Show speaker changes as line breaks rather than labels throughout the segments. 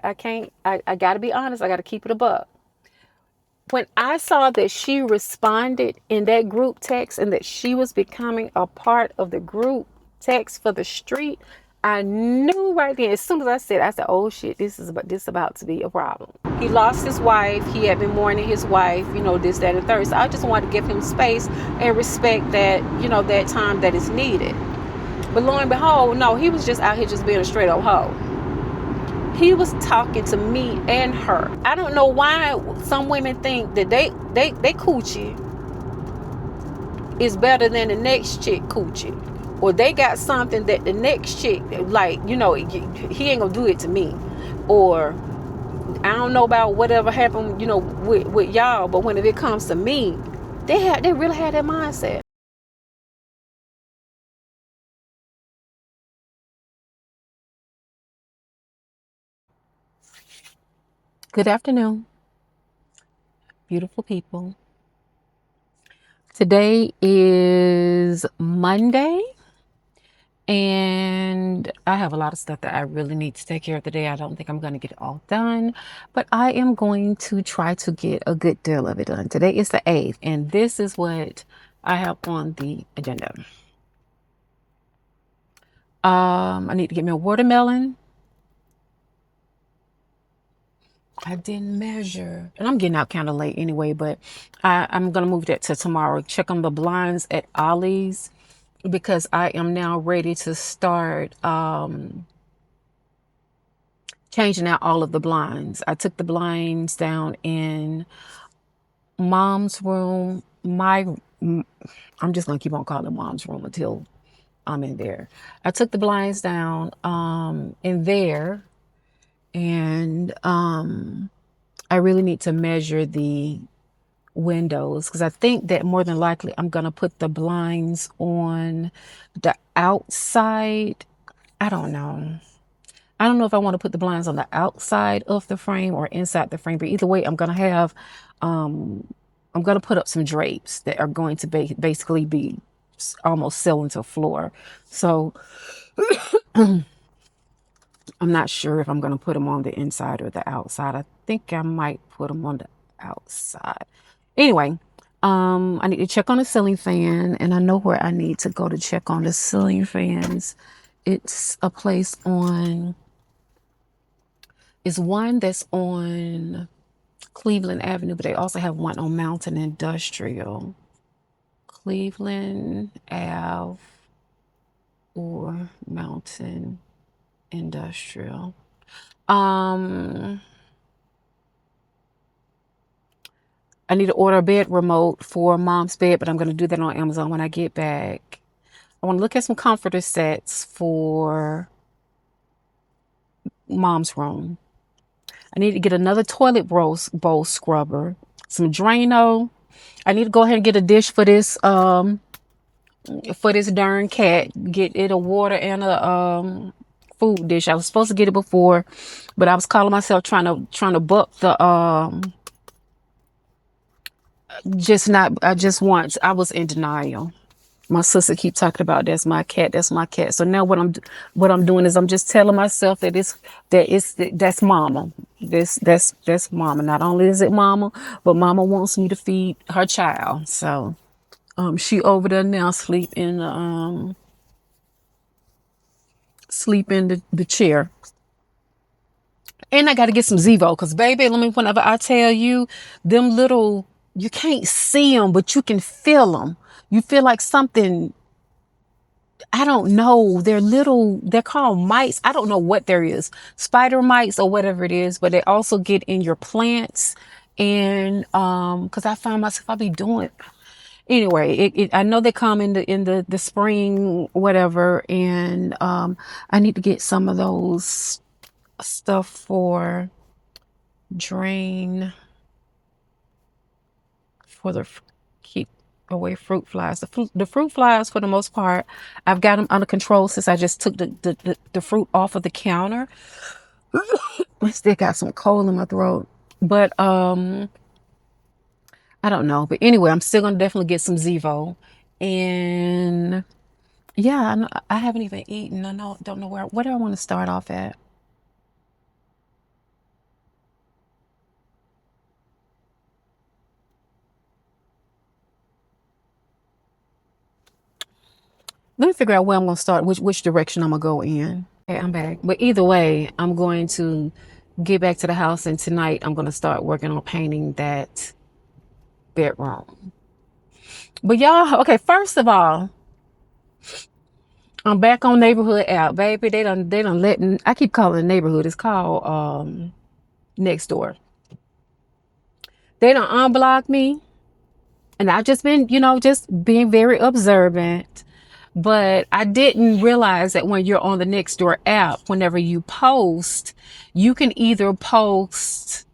I can't, I got to be honest. I got to keep it a buck. When I saw that she responded in that group text and that she was becoming a part of the group text for the street, I knew right then. As soon as I said, oh shit, this about to be a problem. He lost his wife. He had been mourning his wife, this, that, and third. So I just wanted to give him space and respect that, that time that is needed. But lo and behold, no, he was just out here just being a straight up hoe. He was talking to me and her. I don't know why some women think that they coochie is better than the next chick coochie, or they got something that the next chick, like, he ain't gonna do it to me, or I don't know about whatever happened, with y'all, but when it comes to me, they really had that mindset. Good afternoon, beautiful people. Today is Monday, and I have a lot of stuff that I really need to take care of today. I don't think I'm going to get it all done, but I am going to try to get a good deal of it done. Today is the 8th, and this is what I have on the agenda. I need to get me a watermelon. I didn't measure, and I'm getting out kind of late anyway, but I'm going to move that to tomorrow. Check on the blinds at Ollie's, because I am now ready to start changing out all of the blinds. I took the blinds down in mom's room. I'm just gonna keep on calling mom's room until I'm in there. I took the blinds down in there, and I really need to measure the windows, because I think that more than likely I'm gonna put the blinds on the outside. I don't know. I don't know if I want to put the blinds on the outside of the frame or inside the frame, but either way, I'm going to put up some drapes that are going to basically be almost ceiling to floor. So I'm not sure if I'm going to put them on the inside or the outside. I think I might put them on the outside. Anyway, I need to check on the ceiling fan, and I know where I need to go to check on the ceiling fans. It's a place is one that's on Cleveland Avenue, but they also have one on Mountain Industrial. Cleveland Ave or Mountain Industrial. I need to order a bed remote for mom's bed, but I'm going to do that on Amazon when I get back. I want to look at some comforter sets for mom's room. I need to get another toilet bowl scrubber, some Drano. I need to go ahead and get a dish for this darn cat. Get it a water and a food dish. I was supposed to get it before, but I was calling myself trying to buck the just not. I just once I was in denial. My sister keep talking about that's my cat, that's my cat. So now what I'm doing is I'm just telling myself that's mama. That's mama. Not only is it mama, but mama wants me to feed her child. So she over there now sleep in the chair. And I got to get some Zevo, because baby, whenever I tell you, them little, you can't see them, but you can feel them. You feel like something, I don't know. They're called mites. I don't know what there is. Spider mites or whatever it is, but they also get in your plants. And because I find myself, I be doing anyway, I know they come in the spring, whatever. And I need to get some of those stuff for drain for the keep away fruit flies. The fruit flies, for the most part, I've got them under control since I just took the fruit off of the counter. I still got some cold in my throat, but I don't know. But anyway, I'm still gonna definitely get some Zevo, and yeah, I haven't even eaten. Don't know where do I want to start off at. Let me figure out where I'm going to start, which direction I'm going to go in. Okay, I'm back. But either way, I'm going to get back to the house, and tonight I'm going to start working on painting that bedroom. But y'all, okay, first of all, I'm back on neighborhood app, baby. They done let, I keep calling it neighborhood. It's called next door. They done unblock me. And I've just been, just being very observant. But I didn't realize that when you're on the Nextdoor app, whenever you post, you can either post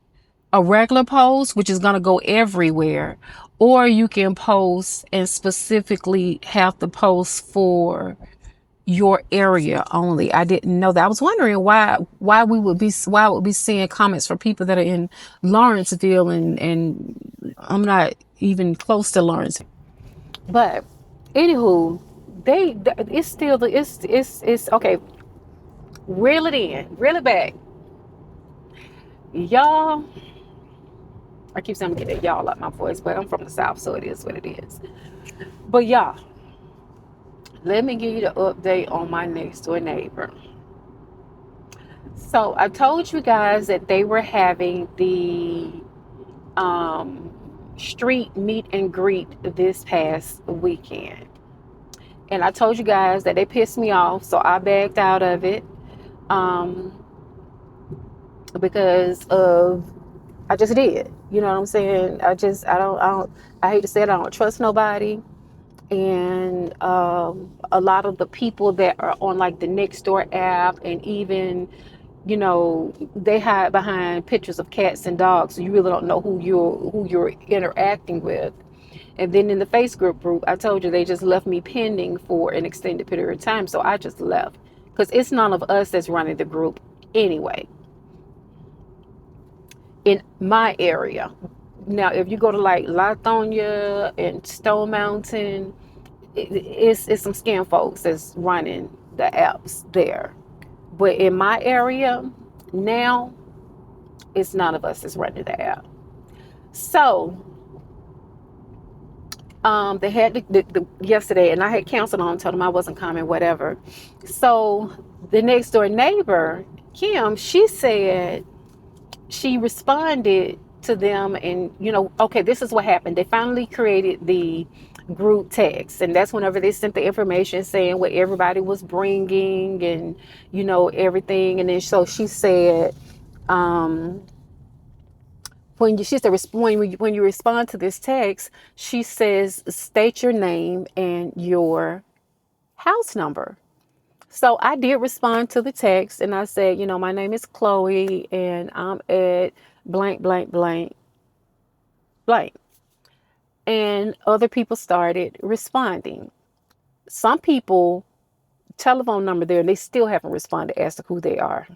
a regular post, which is going to go everywhere, or you can post and specifically have the post for your area only. I didn't know that. I was wondering why I would be seeing comments from people that are in Lawrenceville, and I'm not even close to Lawrence. But anywho, it's still it's okay. Reel it in, reel it back, y'all. I keep saying I'm gonna get that y'all out my voice, but I'm from the South, so it is what it is. But y'all, let me give you the update on my next door neighbor. So I told you guys that they were having the street meet and greet this past weekend. And I told you guys that they pissed me off, so I backed out of it. Because of I just did. You know what I'm saying? I hate to say it, I don't trust nobody. And a lot of the people that are on like the Nextdoor app, and even they hide behind pictures of cats and dogs, so you really don't know who you're interacting with. And then in the Facebook group, I told you they just left me pending for an extended period of time, so I just left because it's none of us that's running the group anyway in my area. Now, if you go to like Lithonia and Stone Mountain, it's some scam folks that's running the apps there. But in my area now, it's none of us that's running the app. So they had the yesterday, and I had canceled on, told them I wasn't coming, whatever. So the next door neighbor, Kim, she said she responded to them, and okay, this is what happened. They finally created the group text, and that's whenever they sent the information saying what everybody was bringing, and everything. And then so she said, when you respond to this text, she says state your name and your house number. So I did respond to the text, and I said, my name is Chloe, and I'm at blank, blank, blank, blank. And other people started responding. Some people, telephone number there, and they still haven't responded as to who they are.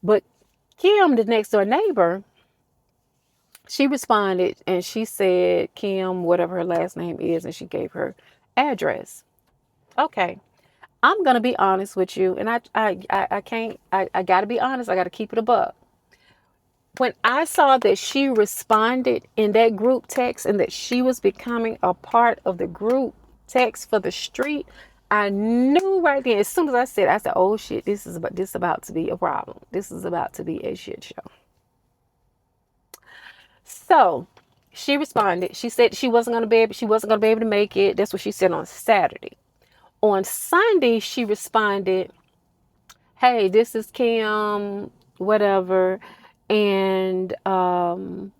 But Kim, the next door neighbor, she responded, and she said Kim, whatever her last name is, and she gave her address. Okay. I'm gonna be honest with you, and I can't. I gotta be honest. I gotta keep it a buck. When I saw that she responded in that group text and that she was becoming a part of the group text for the street, I knew right then. As soon as I said, "Oh shit, this is about to be a problem. This is about to be a shit show." So she responded. She said she wasn't gonna be able to make it. That's what she said on Saturday. On Sunday, she responded, "Hey, this is Kim, whatever, and can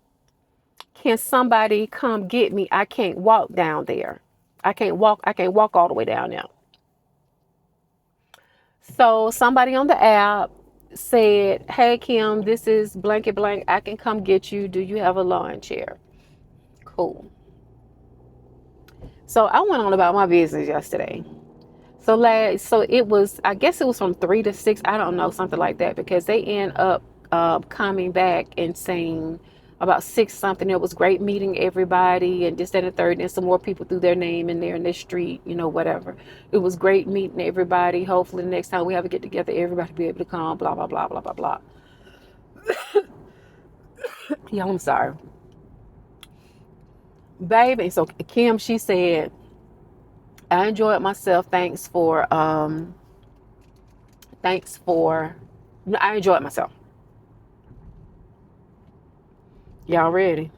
somebody come get me? I can't walk down there. I can't walk all the way down there." So somebody on the app said, "Hey Kim, this is blanket blank. I can come get you. Do you have a lawn chair?" Cool. So I went on about my business yesterday. So it was, I guess it was from 3 to 6, I don't know, something like that, because they end up coming back and saying about 6 something. It was great meeting everybody, and this, that, and the third, and some more people threw their name in there in this street, whatever. It was great meeting everybody. Hopefully the next time we have a get together, everybody will be able to come, blah, blah, blah, blah, blah, blah. Yeah, I'm sorry. Baby, so Kim, she said, I enjoyed myself. Thanks for, no, I enjoyed myself. Y'all ready?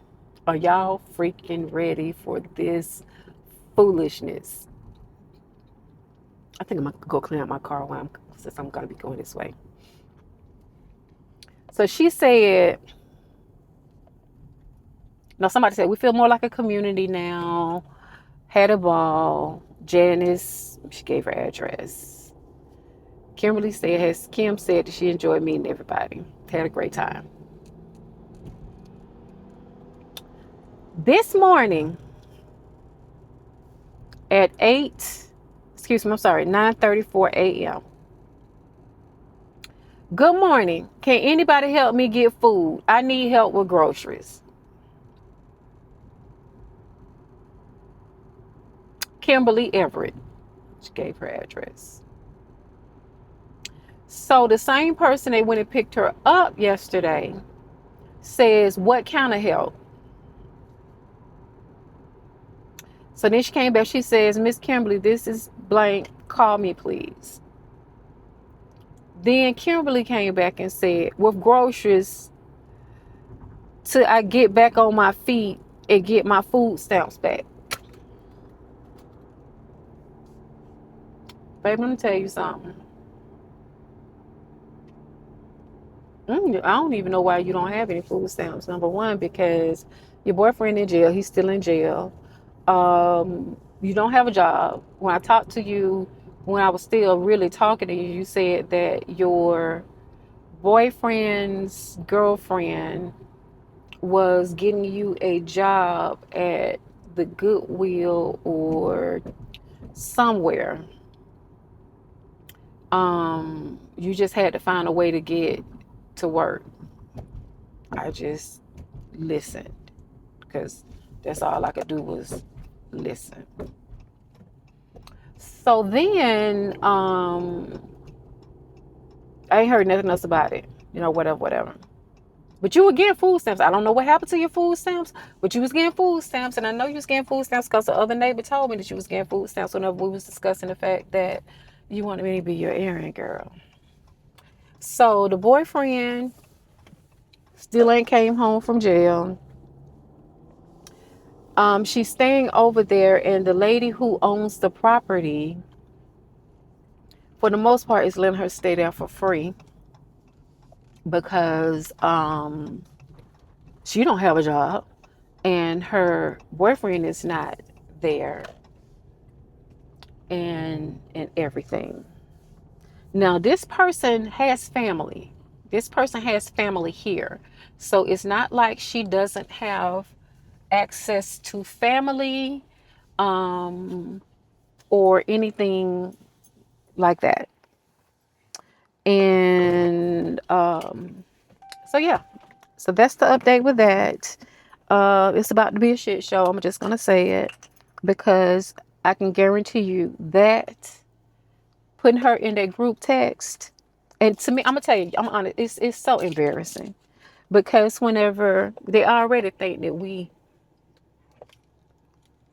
Are y'all freaking ready for this foolishness? I think I'm gonna go clean up my car since I'm gonna be going this way. So she said, no, somebody said, we feel more like a community now. Had a ball. Janice, she gave her address. Kim said that she enjoyed meeting everybody. Had a great time. This morning at 9:34 a.m. Good morning. Can anybody help me get food? I need help with groceries. Kimberly Everett. She gave her address. So the same person that went and picked her up yesterday says, what kind of help? So then she came back. She says, Miss Kimberly, this is blank. Call me, please. Then Kimberly came back and said, with groceries, till I get back on my feet and get my food stamps back. Baby, let me tell you something. I don't even know why you don't have any food stamps. Number one, because your boyfriend in jail. He's still in jail. You don't have a job. When I talked to you, when I was still really talking to you, you said that your boyfriend's girlfriend was getting you a job at the Goodwill or somewhere. You just had to find a way to get to work. I just listened because that's all I could do was listen. So then I ain't heard nothing else about it. Whatever. But you were getting food stamps. I don't know what happened to your food stamps, but you was getting food stamps. And I know you was getting food stamps because the other neighbor told me that you was getting food stamps whenever we was discussing the fact that you wanted me to be your errand girl. So the boyfriend still ain't came home from jail. She's staying over there, and the lady who owns the property, for the most part, is letting her stay there for free because she don't have a job and her boyfriend is not there and everything. Now this person has family. This person has family here. So it's not like she doesn't have access to family or anything like that. And so yeah. So that's the update with that. It's about to be a shit show. I'm just gonna say it because I can guarantee you that putting her in that group text, and to me, I'm gonna tell you, I'm honest, it's so embarrassing because whenever they already think that we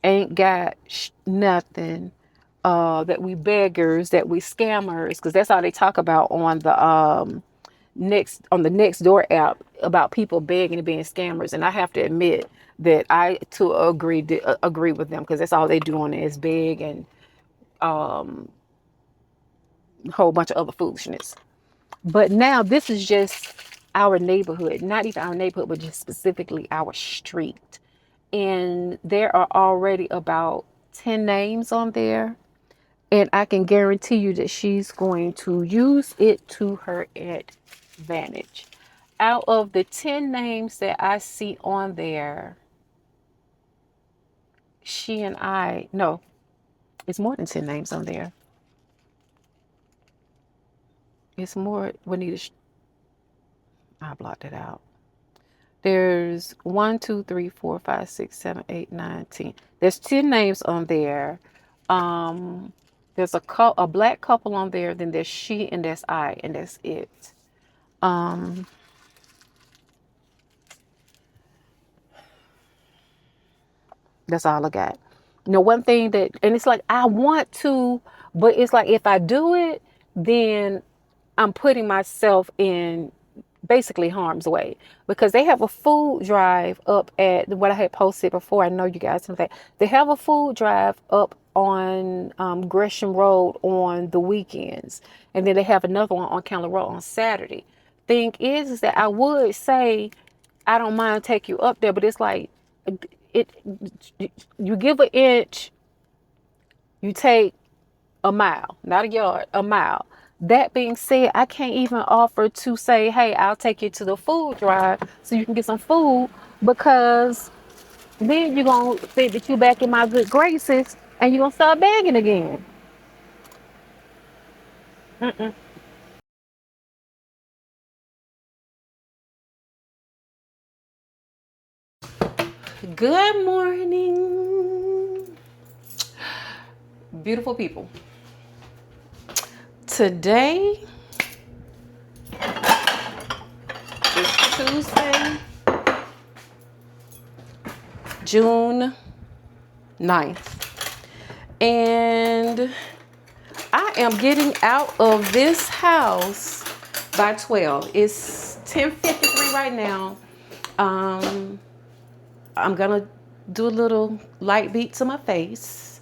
ain't got nothing, that we beggars, that we scammers, because that's all they talk about on the next door app about people begging and being scammers. And I have to admit that I too agree with them because that's all they do on it is beg and a whole bunch of other foolishness. But now this is just our neighborhood, not even our neighborhood, but just specifically our street. And there are already about 10 names on there. And I can guarantee you that she's going to use it to her advantage. Out of the 10 names that I see on there, it's more than 10 names on there. It's more, I blocked it out. There's 1, 2, 3, 4, 5, 6, 7, 8, 9, 10. There's 10 names on there. There's a black couple on there. Then there's she and there's I, and that's it. That's all I got. One thing that, and it's like, I want to, but it's like, if I do it, then I'm putting myself in basically harm's way, because they have a food drive up at what I had posted before. I know you guys know that they have a food drive up on Gresham Road on the weekends, and then they have another one on County Road on Saturday. Thing is that I would say I don't mind take you up there, but it's like it. You give an inch, you take a mile, not a yard, a mile. That being said, I can't even offer to say, hey, I'll take you to the food drive so you can get some food, because then you're going to think that you back in my good graces and you're going to start begging again. Mm-mm. Good morning, beautiful people. Today is Tuesday, June 9th. And I am getting out of this house by 12. It's 10:53 right now. I'm gonna do a little light beat to my face,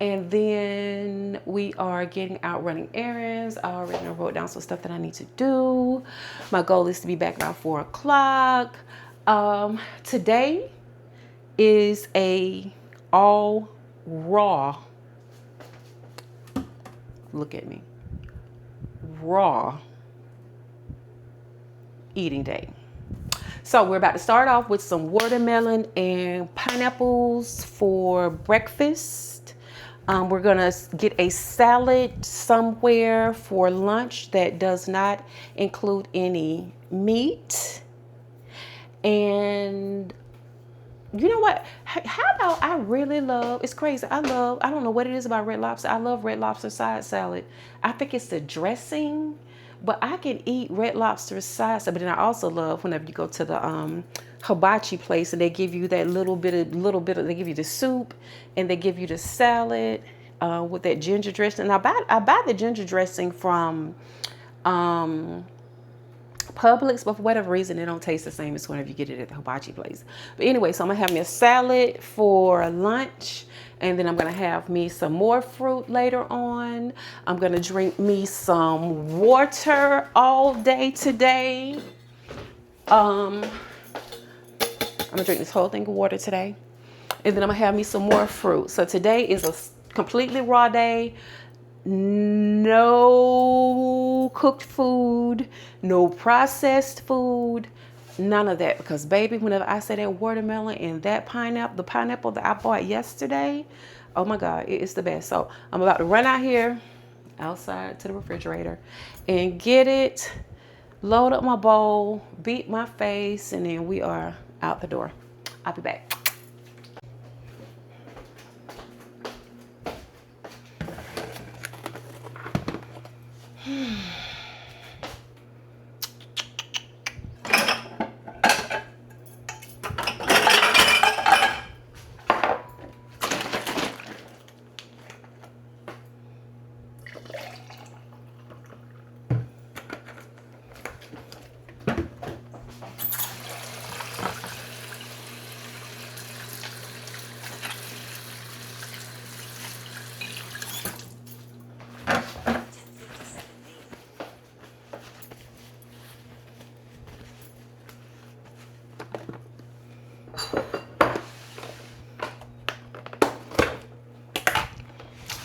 and then we are getting out running errands. I already wrote down some stuff that I need to do. My goal is to be back around 4 o'clock. Today is a all raw, look at me, raw eating day. So we're about to start off with some watermelon and pineapples for breakfast. We're gonna get a salad somewhere for lunch that does not include any meat. And you know what? How about, I really love, it's crazy. I don't know what it is about Red Lobster. I love Red Lobster side salad. I think it's the dressing, but I can eat Red Lobster side salad. But then I also love whenever you go to the hibachi place and they give you that little bit of, they give you the soup and they give you the salad with that ginger dressing. And I buy the ginger dressing from Publix, but for whatever reason, it don't taste the same as whenever you get it at the hibachi place. But anyway, so I'm gonna have me a salad for lunch, and then I'm gonna have me some more fruit later on. I'm gonna drink me some water all day today. I'm gonna drink this whole thing of water today, and then I'm gonna have me some more fruit. So today is a completely raw day. No cooked food, no processed food, none of that. Because baby, whenever I say that watermelon and that pineapple, the pineapple that I bought yesterday, oh my God, it is the best. So I'm about to run out here, outside to the refrigerator, and get it, load up my bowl, beat my face, and then we are out the door. I'll be back.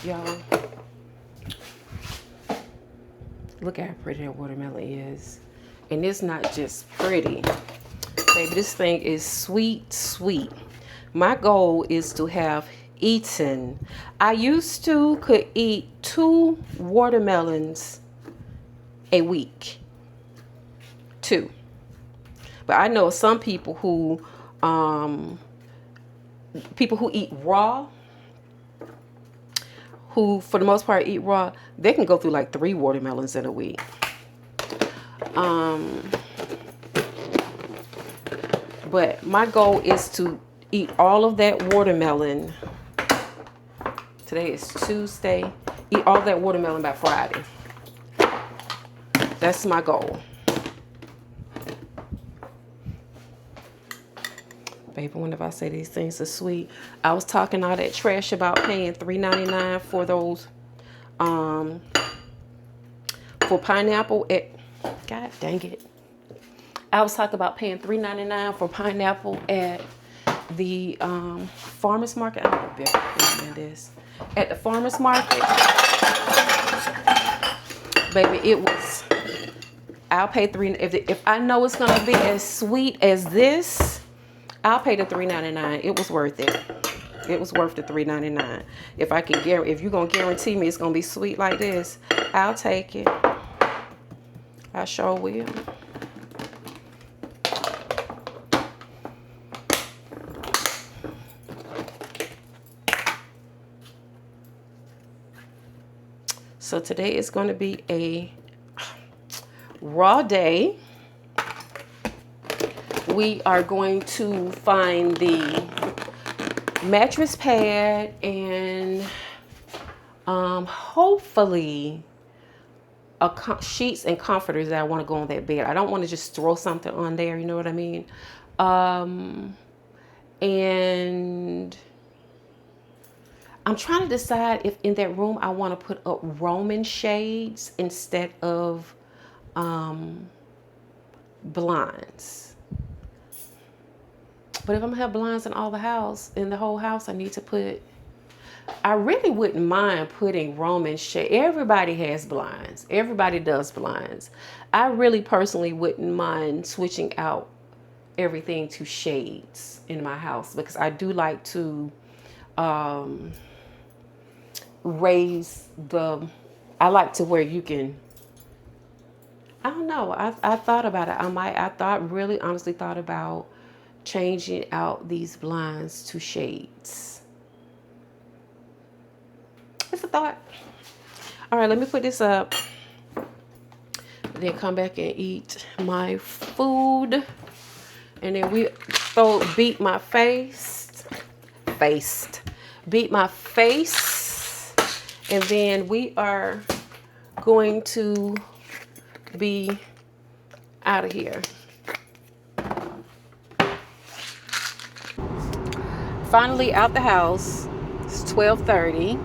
Y'all, look at how pretty that watermelon is. And it's not just pretty. Baby, this thing is sweet, sweet. My goal is to have eaten. I used to could eat 2 watermelons a week. 2. But I know some people who eat raw, who for the most part eat raw, they can go through like 3 watermelons in a week. But my goal is to eat all of that watermelon Today is Tuesday. Eat all that watermelon by Friday. That's my goal. Baby, whenever I say these things are sweet. I was talking all that trash about paying $3.99 for those, for pineapple at, God dang it. I was talking about paying $3.99 for pineapple at the farmer's market. I don't know this. At the farmer's market. Baby, it was, I'll pay if I know it's gonna be as sweet as this, I'll pay the $3.99. It was worth it. It was worth the $3.99. If I can guarantee, if you're gonna guarantee me it's gonna be sweet like this, I'll take it. I sure will. So today is going to be a raw day. We are going to find the mattress pad and hopefully sheets and comforters that I want to go on that bed. I don't want to just throw something on there, you know what I mean? And I'm trying to decide if in that room I want to put up Roman shades instead of blinds. But if I'm gonna have blinds in all the house, in the whole house, I need to put, I really wouldn't mind putting Roman shade. Everybody has blinds. Everybody does blinds. I really personally wouldn't mind switching out everything to shades in my house because I do like to raise the, I like to where you can, I don't know, I thought about it. Really honestly thought about changing out these blinds to shades. It's a thought. All right, let me put this up. Then come back and eat my food. And then we beat my face. And then we are going to be out of here. Finally out the house. It's 12:30.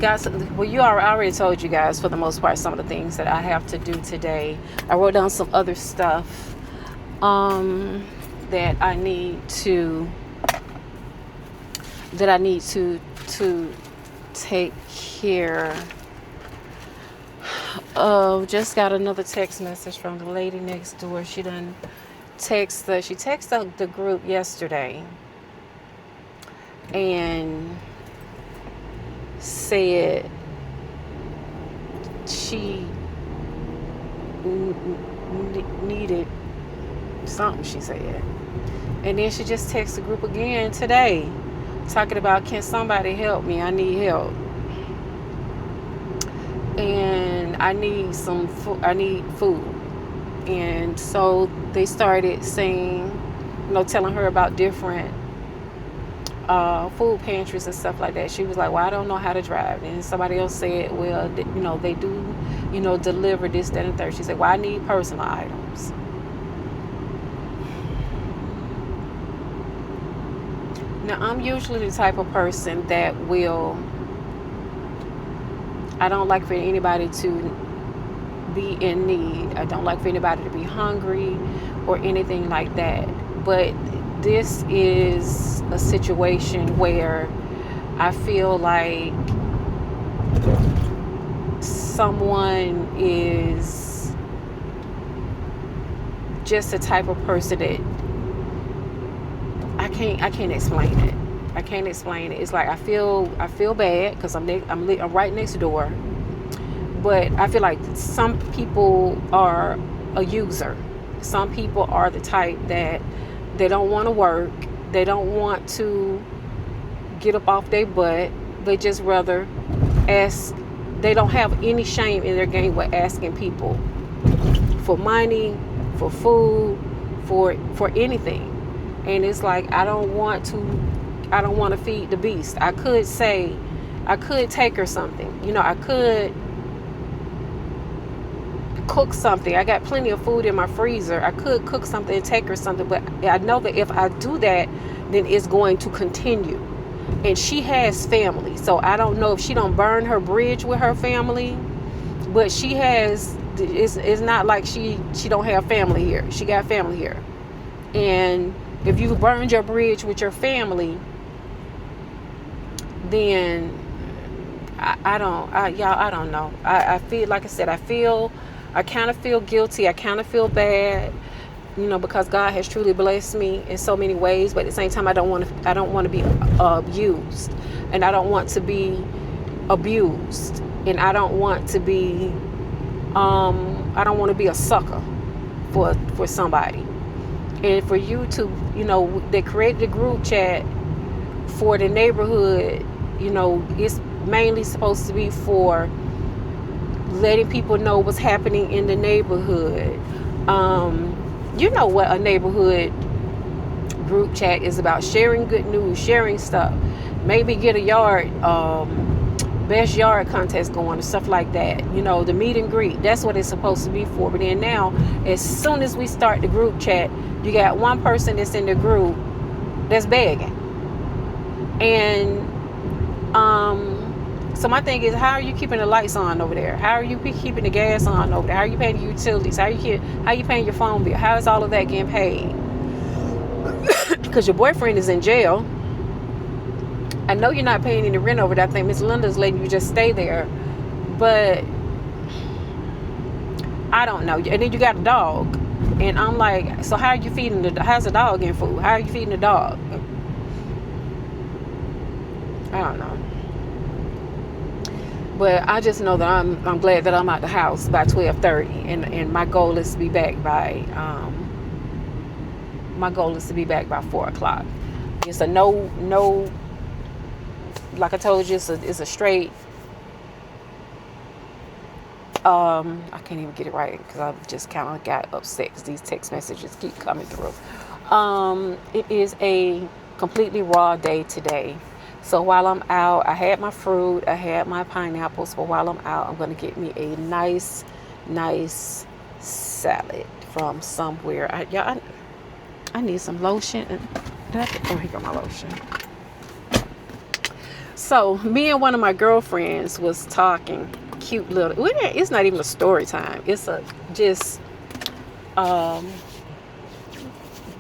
Guys, well, I already told you guys for the most part some of the things that I have to do today. I wrote down some other stuff that I need to take care of. Just got another text message from the lady next door. She texted the group yesterday and said she needed something, she said. And then she just texted the group again today talking about, can somebody help me? I need help. And I need I need food. And so they started saying, telling her about different food pantries and stuff like that. She was like, well, I don't know how to drive. And somebody else said, well, they do, deliver this, that, and third. She said, well, I need personal items. Now, I'm usually the type of person that I don't like for anybody to be in need. I don't like for anybody to be hungry or anything like that. But this is a situation where I feel like someone is just the type of person that I can't explain it. I can't explain it. It's like I feel bad because I'm right next door. But I feel like some people are a user. Some people are the type that they don't want to work. They don't want to get up off their butt. They just rather ask. They don't have any shame in their game with asking people for money, for food, for anything. And it's like, I don't want to feed the beast. I could take her something. You know, I could cook something. I got plenty of food in my freezer. I could cook something and take her something, but I know that if I do that, then it's going to continue. And she has family, so I don't know if she don't burn her bridge with her family, but she has. It's not like she don't have family here. She got family here, and if you burned your bridge with your family, then I don't know. I feel, like I said, I kind of feel guilty. I kind of feel bad, you know, because God has truly blessed me in so many ways. But at the same time, I don't want to be abused, and I don't want to be abused, and I don't want to be a sucker for somebody. And for you to, you know, they created a group chat for the neighborhood. You know, it's mainly supposed to be for letting people know what's happening in the neighborhood. You know what a neighborhood group chat is about: sharing good news, sharing stuff, maybe get a best yard contest going, or stuff like that. You know, the meet and greet, that's what it's supposed to be for. But then now, as soon as we start the group chat, you got one person that's in the group that's begging. And so my thing is, how are you keeping the lights on over there? How are you keeping the gas on over there? How are you paying the utilities? How you paying your phone bill? How is all of that getting paid? Because your boyfriend is in jail. I know you're not paying any rent over there. I think Miss Linda's letting you just stay there. But I don't know. And then you got a dog. And I'm like, so how are you feeding how's the dog getting food? How are you feeding the dog? I don't know. But I just know that I'm glad that I'm out the house by 12:30, and my goal is to be back by 4 o'clock. It's a no. Like I told you, it's a straight. I can't even get it right because I just kind of got upset because these text messages keep coming through. It is a completely raw day today. So while I'm out, I had my fruit, I had my pineapples, but while I'm out, I'm going to get me a nice salad from somewhere. I need some lotion. Here go my lotion. So me and one of my girlfriends was talking, cute little, it's not even a story time. It's just, do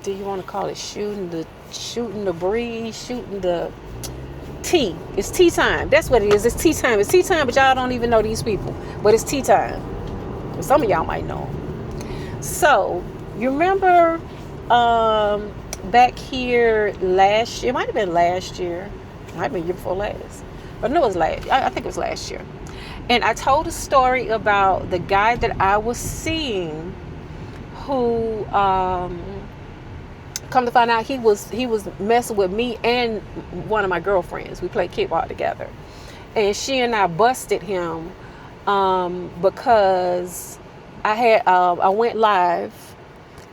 you want to call it shooting the breeze, shooting the tea? It's tea time. That's what it is. It's tea time. It's tea time, but y'all don't even know these people. But it's tea time. Some of y'all might know. So you remember back here last year? It might have been last year. It might have been year before last. But no, it was last. I think it was last year. And I told a story about the guy that I was seeing, who come to find out he was messing with me and one of my girlfriends. We played kickball together, and she and I busted him because I went live.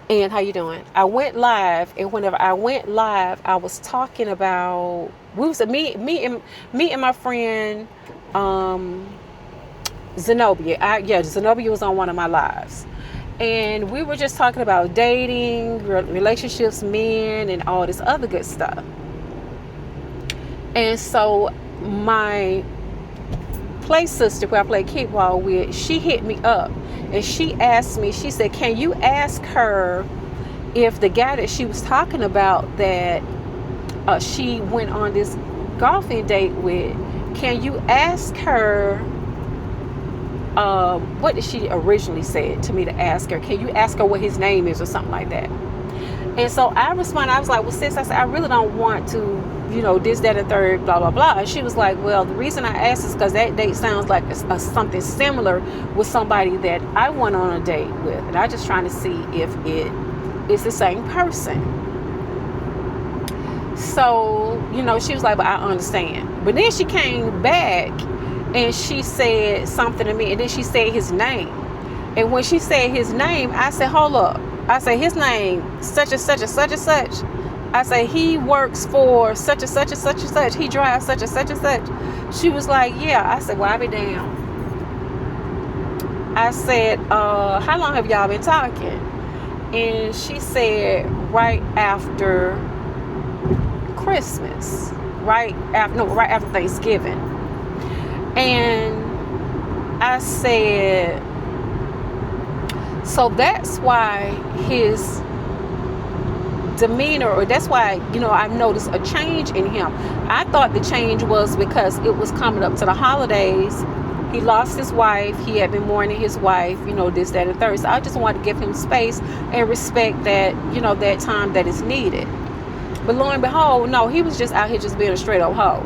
And how you doing? I went live, and whenever I went live, I was talking about me and my friend Zenobia. Zenobia was on one of my lives. And we were just talking about dating, relationships, men, and all this other good stuff. And so my play sister, who I play kickball with, she hit me up. And she asked me, she said, can you ask her if the guy that she was talking about that she went on this golfing date with, can you ask her, what did she originally say to me to ask her? Can you ask her what his name is or something like that? And so I responded, I was like, well, sis, I said, I really don't want to, this, that, and third, blah, blah, blah. And she was like, well, the reason I asked is because that date sounds like something similar with somebody that I went on a date with. And I just trying to see if it is the same person. So, she was like, but I understand. But then she came back and she said something to me, and then she said his name. And when she said his name, I said, hold up. I said, his name, such and such and such and such. I say, he works for such and such and such and such. He drives such and such and such. She was like, yeah. I said, well, I be damn. I said, how long have y'all been talking? And she said, right after Christmas. Right after Thanksgiving. And I said, so that's why his demeanor, or that's why, I've noticed a change in him. I thought the change was because it was coming up to the holidays. He lost his wife. He had been mourning his wife, this, that, and third. So I just wanted to give him space and respect that, that time that is needed. But lo and behold, no, he was just out here just being a straight up hoe.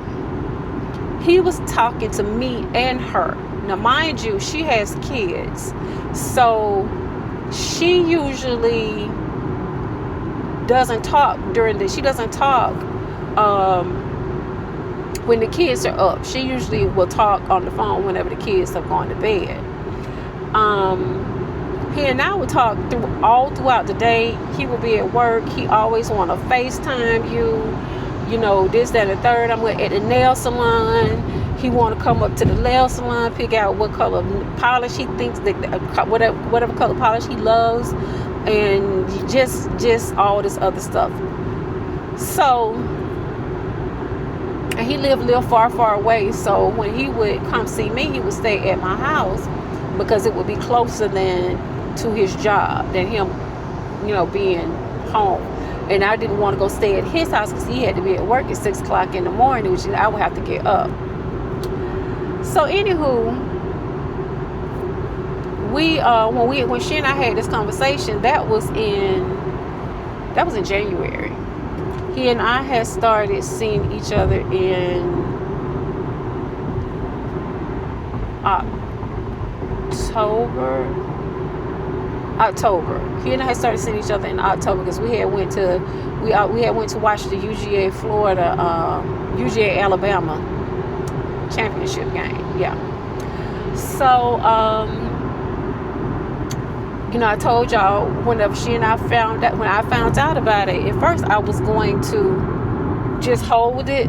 He was talking to me and her. Now, mind you, she has kids. So she usually doesn't talk she doesn't talk when the kids are up. She usually will talk on the phone whenever the kids have gone to bed. He and I would talk all throughout the day. He would be at work. He always want to FaceTime you, this, that, and the third. I'm at the nail salon. He want to come up to the nail salon, pick out what color polish he thinks that whatever color polish he loves, and just all this other stuff. So, and he lived a little far away. So when he would come see me, he would stay at my house because it would be closer to his job than him, being home. And I didn't want to go stay at his house because he had to be at work at 6 o'clock in the morning, which I would have to get up. So anywho, when she and I had this conversation, that was in January. He and I had started seeing each other in October. He and I had started seeing each other in October because we had went to watch the UGA Alabama championship game. Yeah. So I told y'all whenever when I found out about it, at first I was going to just hold it,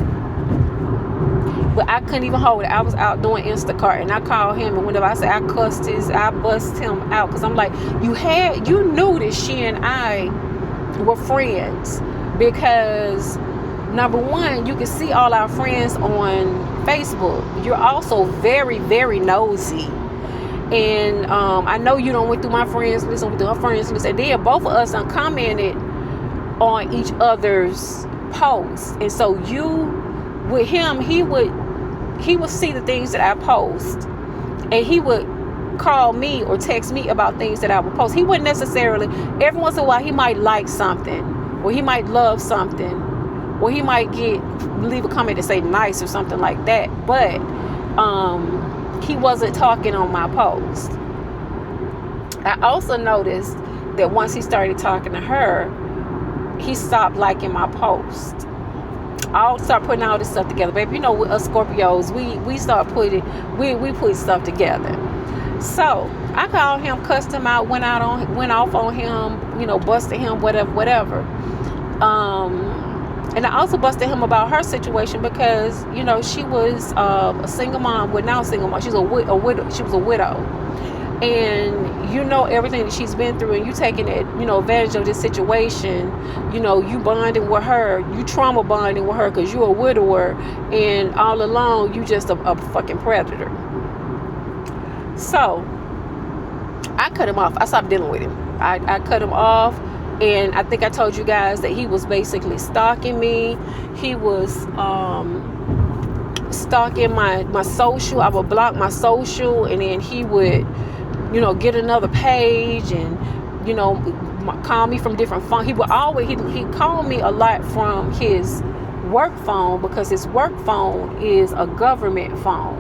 but I couldn't even hold it. I was out doing Instacart, and I called him, and whenever I said I bust him out, because I'm like, you knew that she and I were friends, because number one, you can see all our friends on Facebook. You're also very, very nosy. And I know you don't went through my friends list, went through her friends list, and then both of us done commented on each other's posts. And so with him, he would see the things that I post, and he would call me or text me about things that I would post. He wouldn't necessarily, every once in a while, he might like something, or he might love something, or he might leave a comment to say nice or something like that. But he wasn't talking on my post. I also noticed that once he started talking to her, he stopped liking my post. I'll start putting all this stuff together, baby. With us Scorpios, we start putting we put stuff together. So I called him, cussed him out, went off on him, busted him, whatever. And I also busted him about her situation because, she was a single mom. Well, now single mom. She's a widow. She was a widow. And everything that she's been through, and you taking it, advantage of this situation. You bonding with her. You trauma bonding with her because you're a widower. And all along, you just a fucking predator. So, I cut him off. I stopped dealing with him. I cut him off. And I think I told you guys that he was basically stalking me. He was stalking my social. I would block my social, and then he would, get another page and, call me from different phones. He would always, he called me a lot from his work phone because his work phone is a government phone.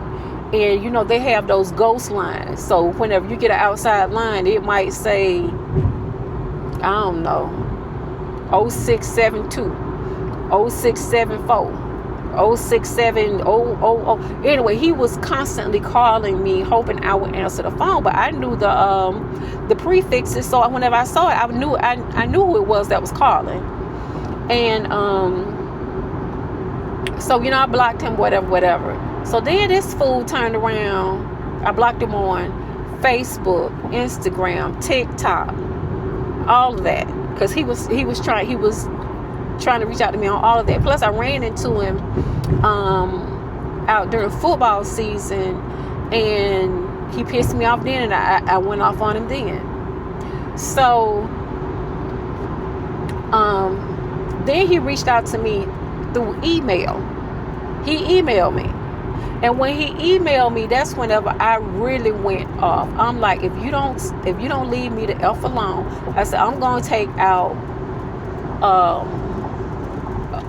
And, they have those ghost lines. So whenever you get an outside line, it might say, I don't know, 0672, 0674, 067000. Anyway, he was constantly calling me, hoping I would answer the phone. But I knew the prefixes, so whenever I saw it, I knew who it was that was calling. And so I blocked him, whatever. So then this fool turned around. I blocked him on Facebook, Instagram, TikTok, all of that, because he was trying to reach out to me on all of that. Plus, I ran into him out during football season, and he pissed me off then, and I went off on him then. So then he reached out to me through email. He emailed me, and when he emailed me, that's whenever I really went off. I'm like, if you don't leave me the F alone, I said, I'm gonna take out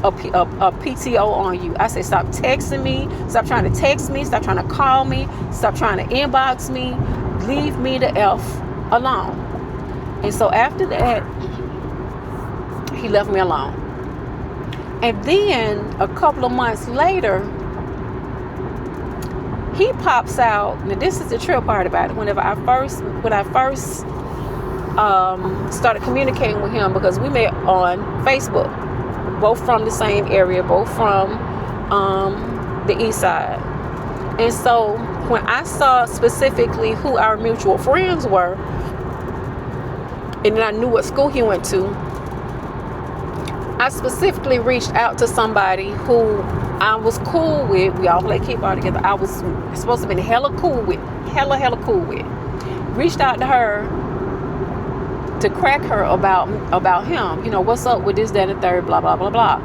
a PTO on you. I said, stop texting me, stop trying to text me, stop trying to call me, stop trying to inbox me, leave me the F alone. And so after that, he left me alone. And then a couple of months later, he pops out. Now this is the trip part about it. When I first started communicating with him, because we met on Facebook, both from the same area, both from the east side. And so when I saw specifically who our mutual friends were, and then I knew what school he went to, I specifically reached out to somebody who I was cool with. We all played kickball together. I was supposed to be hella cool with. Reached out to her to crack her about him. What's up with this, that, and the third, blah, blah, blah, blah.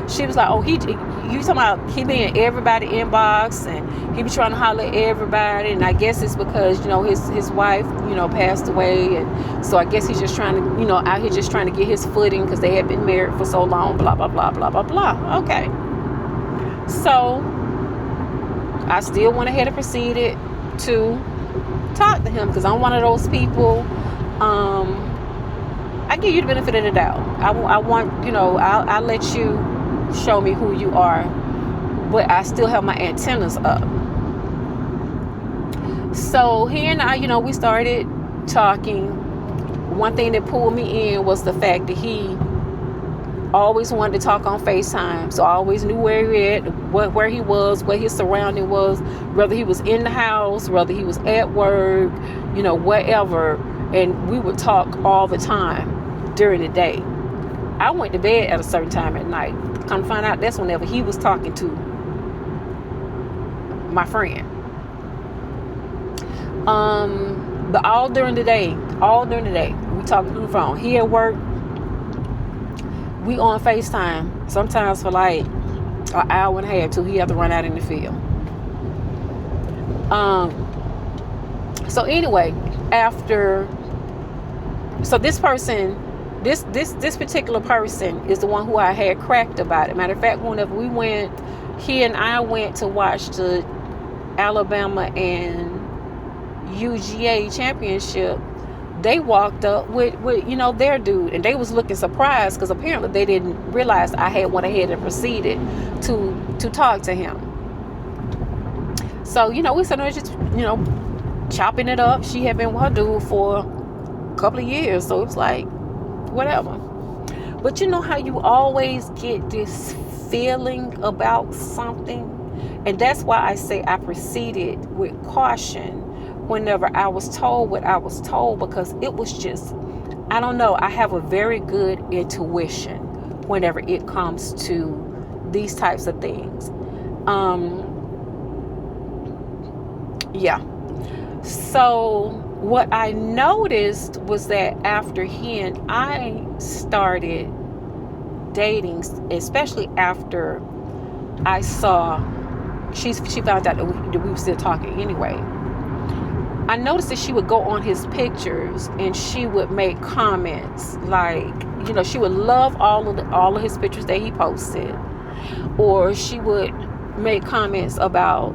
She was like, oh, you talking about he be in everybody inbox, and he be trying to holler at everybody, and I guess it's because, his wife, passed away, and so I guess he's just trying to, out here just trying to get his footing because they had been married for so long, blah, blah, blah, blah, blah, blah. Okay. So I still went ahead and proceeded to talk to him, because I'm one of those people, I give you the benefit of the doubt. I want, I'll let you show me who you are, but I still have my antennas up. So he and I, we started talking. One thing that pulled me in was the fact that he always wanted to talk on FaceTime. So I always knew where he was, what his surrounding was, whether he was in the house, whether he was at work, whatever. And we would talk all the time during the day. I went to bed at a certain time at night. Come find out, that's whenever he was talking to my friend. But all during the day, we talking through the phone. He at work, we on FaceTime, sometimes for like an hour and a half till he have to run out in the field. So anyway, so this person, this particular person is the one who I had cracked about it. Matter of fact, whenever he and I went to watch the Alabama and UGA championship, they walked up with their dude, and they was looking surprised because apparently they didn't realize I had went ahead and proceeded to talk to him. So we started just chopping it up. She had been with her dude for a couple of years, so it was like whatever. But you know how you always get this feeling about something, and that's why I say I proceeded with caution whenever I was told what I was told, because it was just, I don't know, I have a very good intuition whenever it comes to these types of things. Yeah. So what I noticed was that after he and I started dating, especially after I saw, she found out that we were still talking anyway, I noticed that she would go on his pictures and she would make comments like, she would love all of his pictures that he posted, or she would make comments about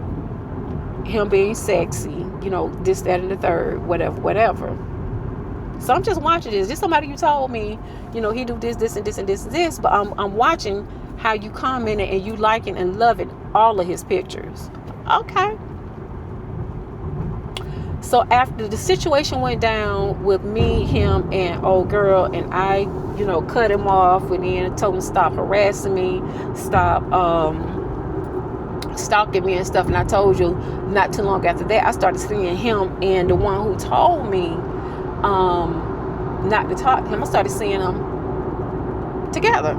him being sexy, this, that, and the third, whatever. So I'm just watching this. Just somebody you told me, he do this, and this, and this, and this, but I'm watching how you commenting and you liking and loving all of his pictures. Okay. So after the situation went down with me, him, and old girl, and I, cut him off, and then told him to stop harassing me, stop stalking me and stuff. And I told you, not too long after that, I started seeing him and the one who told me not to talk to him. I started seeing them together.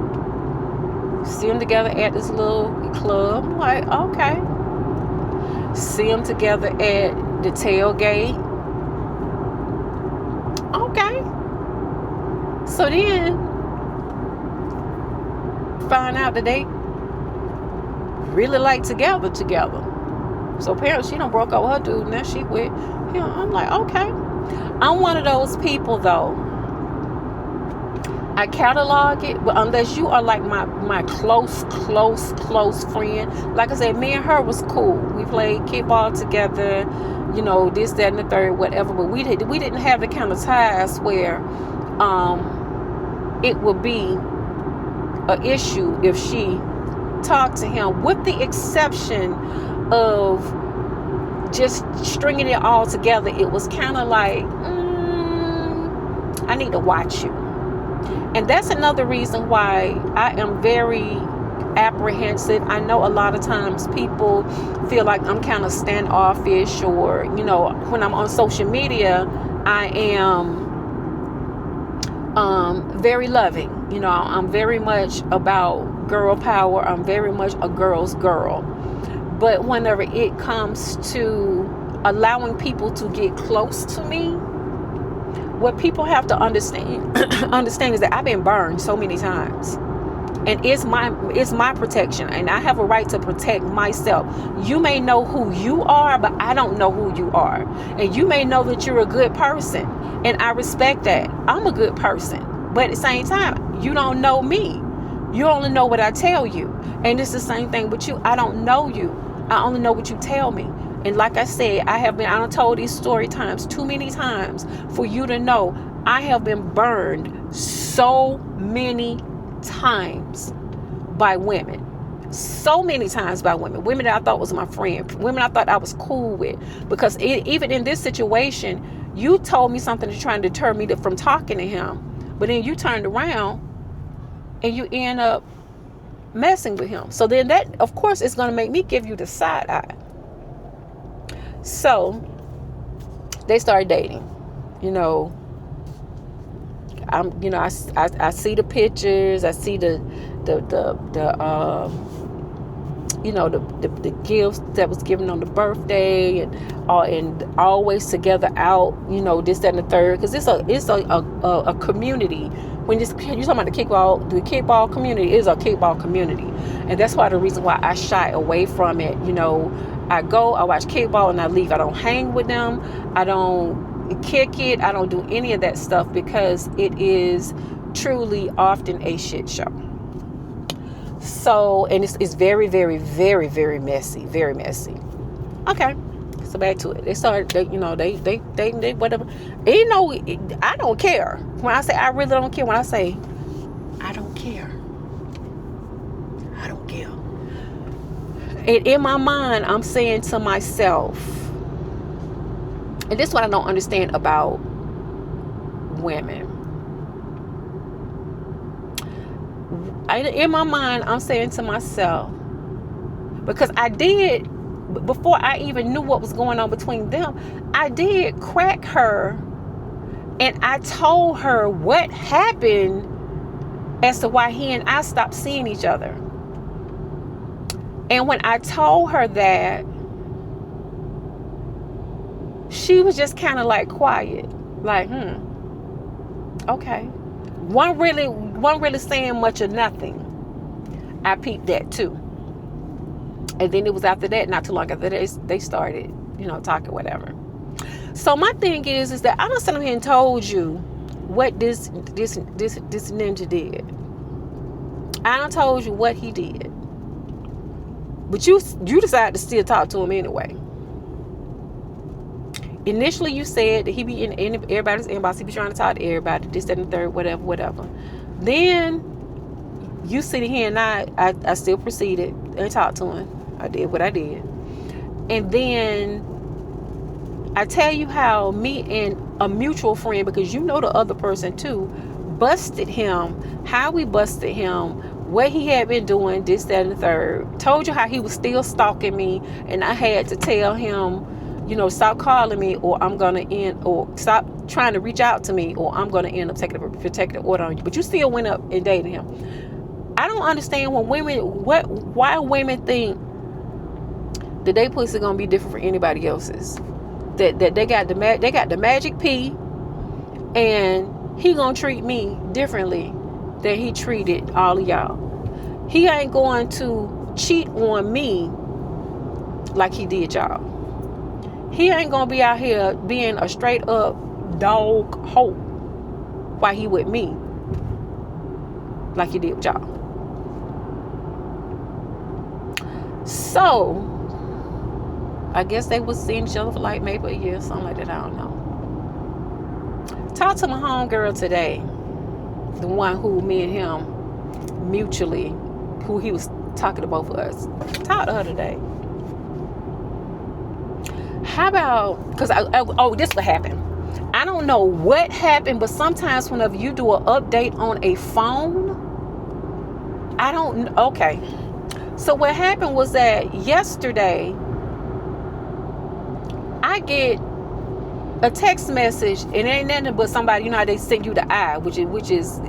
See them together at this little club. I'm like, okay. See them together at the tailgate. Okay. So then, find out that they really like together. So apparently she done broke up with her dude. Now she with him. I'm like, okay. I'm one of those people though. I catalog it, but unless you are like my close friend, like I said, me and her was cool. We played kickball together, this, that, and the third, whatever. But we didn't have the kind of ties where it would be an issue if she talked to him, with the exception of just stringing it all together. It was kind of like, I need to watch you. And that's another reason why I am very apprehensive. I know a lot of times people feel like I'm kind of standoffish, or, when I'm on social media, I am very loving. I'm very much about girl power. I'm very much a girl's girl. But whenever it comes to allowing people to get close to me, what people have to understand is that I've been burned so many times, and it's my protection, and I have a right to protect myself. You may know who you are, but I don't know who you are. And you may know that you're a good person, and I respect that. I'm a good person, but at the same time, you don't know me. You only know what I tell you. And it's the same thing with you. I don't know you. I only know what you tell me. And like I said, I done told these story times too many times for you to know I have been burned so many times by women. So many times by women. Women that I thought was my friend. Women I thought I was cool with. Because even in this situation, you told me something to try and deter me from talking to him. But then you turned around and you end up messing with him. So then that, of course, is going to make me give you the side eye. So they started dating. I see the pictures. I see the gifts that was given on the birthday, and always together out. This, that, and the third. Because it's a community. When you're talking about the kickball community is a kickball community, and that's why the reason why I shy away from it. I watch kickball, and I leave. I don't hang with them. I don't kick it. I don't do any of that stuff, because it is truly often a shit show. So, and it's very, very, very, very messy. Very messy. Okay. So back to it. They started, they whatever. And I don't care. When I say I really don't care, when I say I don't care, I don't care. And in my mind, I'm saying to myself, and this is what I don't understand about women. In my mind, I'm saying to myself, because I did, before I even knew what was going on between them, I did crack her, and I told her what happened as to why he and I stopped seeing each other. And when I told her that, she was just kind of like quiet, like, okay. One really saying much of nothing. I peeped that too. And then it was after that, not too long after that, they started, talking, whatever. So my thing is that I done sat here and told you what this ninja did. I done told you what he did. But you decided to still talk to him anyway. Initially, you said that he be in everybody's inbox. He be trying to talk to everybody, this, that, and the third, whatever. Then you sitting here, and I still proceeded and talked to him. I did what I did. And then I tell you how me and a mutual friend, because you know the other person too, busted him, how we busted him, what he had been doing, this, that, and the third. Told you how he was still stalking me, and I had to tell him, stop calling me, or I'm gonna end, or stop trying to reach out to me, or I'm gonna end up taking a protective order on you. But you still went up and dated him. I don't understand why women think that they pussy gonna be different from anybody else's. That they got the magic P, and he gonna treat me differently than he treated all of y'all. He ain't going to cheat on me like he did y'all. He ain't gonna be out here being a straight up dog hoe while he with me like he did with y'all. So I guess they was seeing each other for like maybe a year, something like that. I don't know. Talked to my homegirl today, the one who me and him mutually, who he was talking to both of us. Talked to her today. How about, because this what happened. I don't know what happened, but sometimes whenever you do an update on a phone, okay. So what happened was that yesterday, I get a text message, and it ain't nothing but somebody, how they send you the eye, which is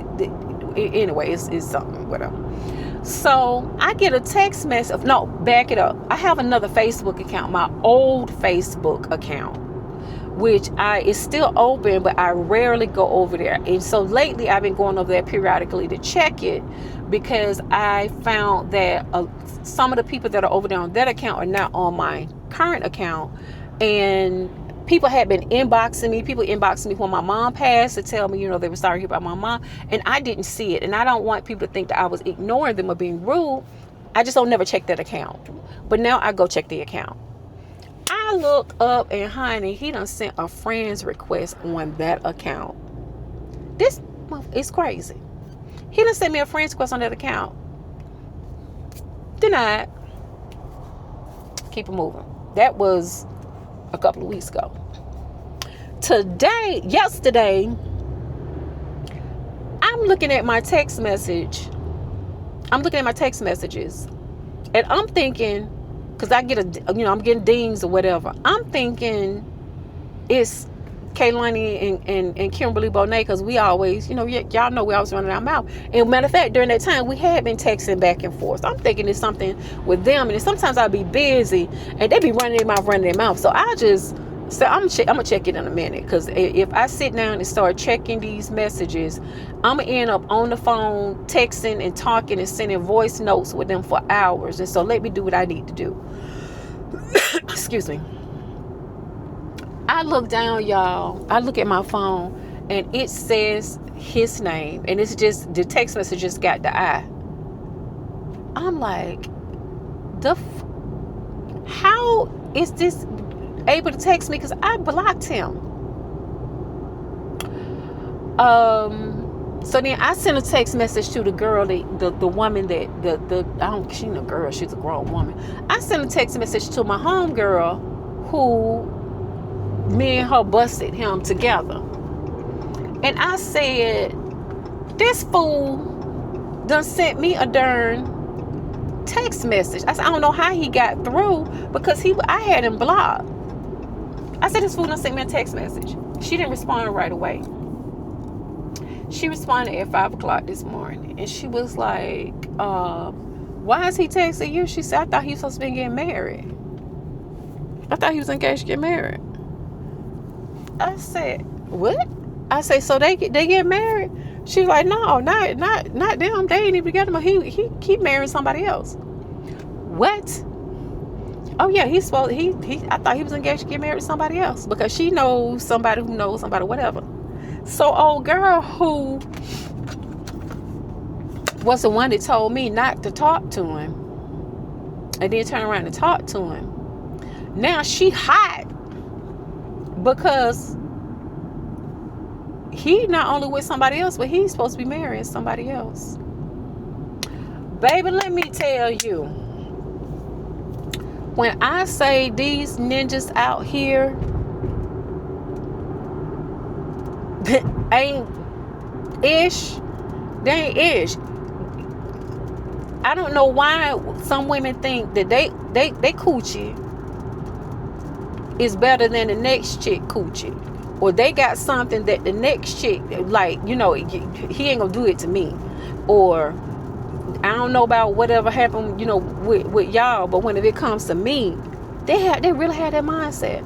anyway, it's something, whatever. So I get a text message. No, back it up. I have another Facebook account, my old Facebook account, which is still open, but I rarely go over there. And so lately I've been going over there periodically to check it, because I found that some of the people that are over there on that account are not on my current account. And people had been inboxing me. People inboxed me when my mom passed to tell me, they were sorry about my mom. And I didn't see it. And I don't want people to think that I was ignoring them or being rude. I just don't never check that account. But now I go check the account. I look up, and honey, he done sent a friend's request on that account. This is crazy. He done sent me a friend's request on that account. Denied. Keep it moving. That was a couple of weeks ago. Yesterday, I'm looking at my text message. I'm looking at my text messages, and I'm thinking, because I get I'm getting dings or whatever. I'm thinking it's Kaylani and Kimberly Bonet, because we always, y'all know we always running our mouth. And matter of fact, during that time, we had been texting back and forth. So I'm thinking it's something with them, and sometimes I'll be busy, and they be running their mouth. So I just said, I'm gonna check it in a minute, because if I sit down and start checking these messages, I'm gonna end up on the phone texting and talking and sending voice notes with them for hours. And so let me do what I need to do. Excuse me. I look down, y'all. I look at my phone, and it says his name, and it's just, the text message just got the I. I'm like, how is this able to text me? Because I blocked him. So then I sent a text message to the girl, the woman that she's a girl, she's a grown woman. I sent a text message to my home girl, who me and her busted him together. And I said, this fool done sent me a darn text message. I said, I don't know how he got through, because I had him blocked. I said, this fool done sent me a text message. She didn't respond right away. She responded at 5 o'clock this morning, and she was like, why is he texting you? She said, I thought he was supposed to be getting married. I thought he was engaged to get married. I said, what? I say, so they get married? She's like, no, not them. They ain't even together. He keep marrying somebody else. What? Oh yeah, I thought he was engaged to get married to somebody else, because she knows somebody who knows somebody, whatever. So old girl, who was the one that told me not to talk to him, and then turn around and talk to him, now she hot, because he not only with somebody else, but he's supposed to be marrying somebody else. Baby, let me tell you, when I say these ninjas out here ain't ish. They ain't ish. I don't know why some women think that they coochie is better than the next chick coochie, or they got something that the next chick, like, he ain't gonna do it to me, or I don't know about whatever happened, with y'all, but when it comes to me, they really had that mindset.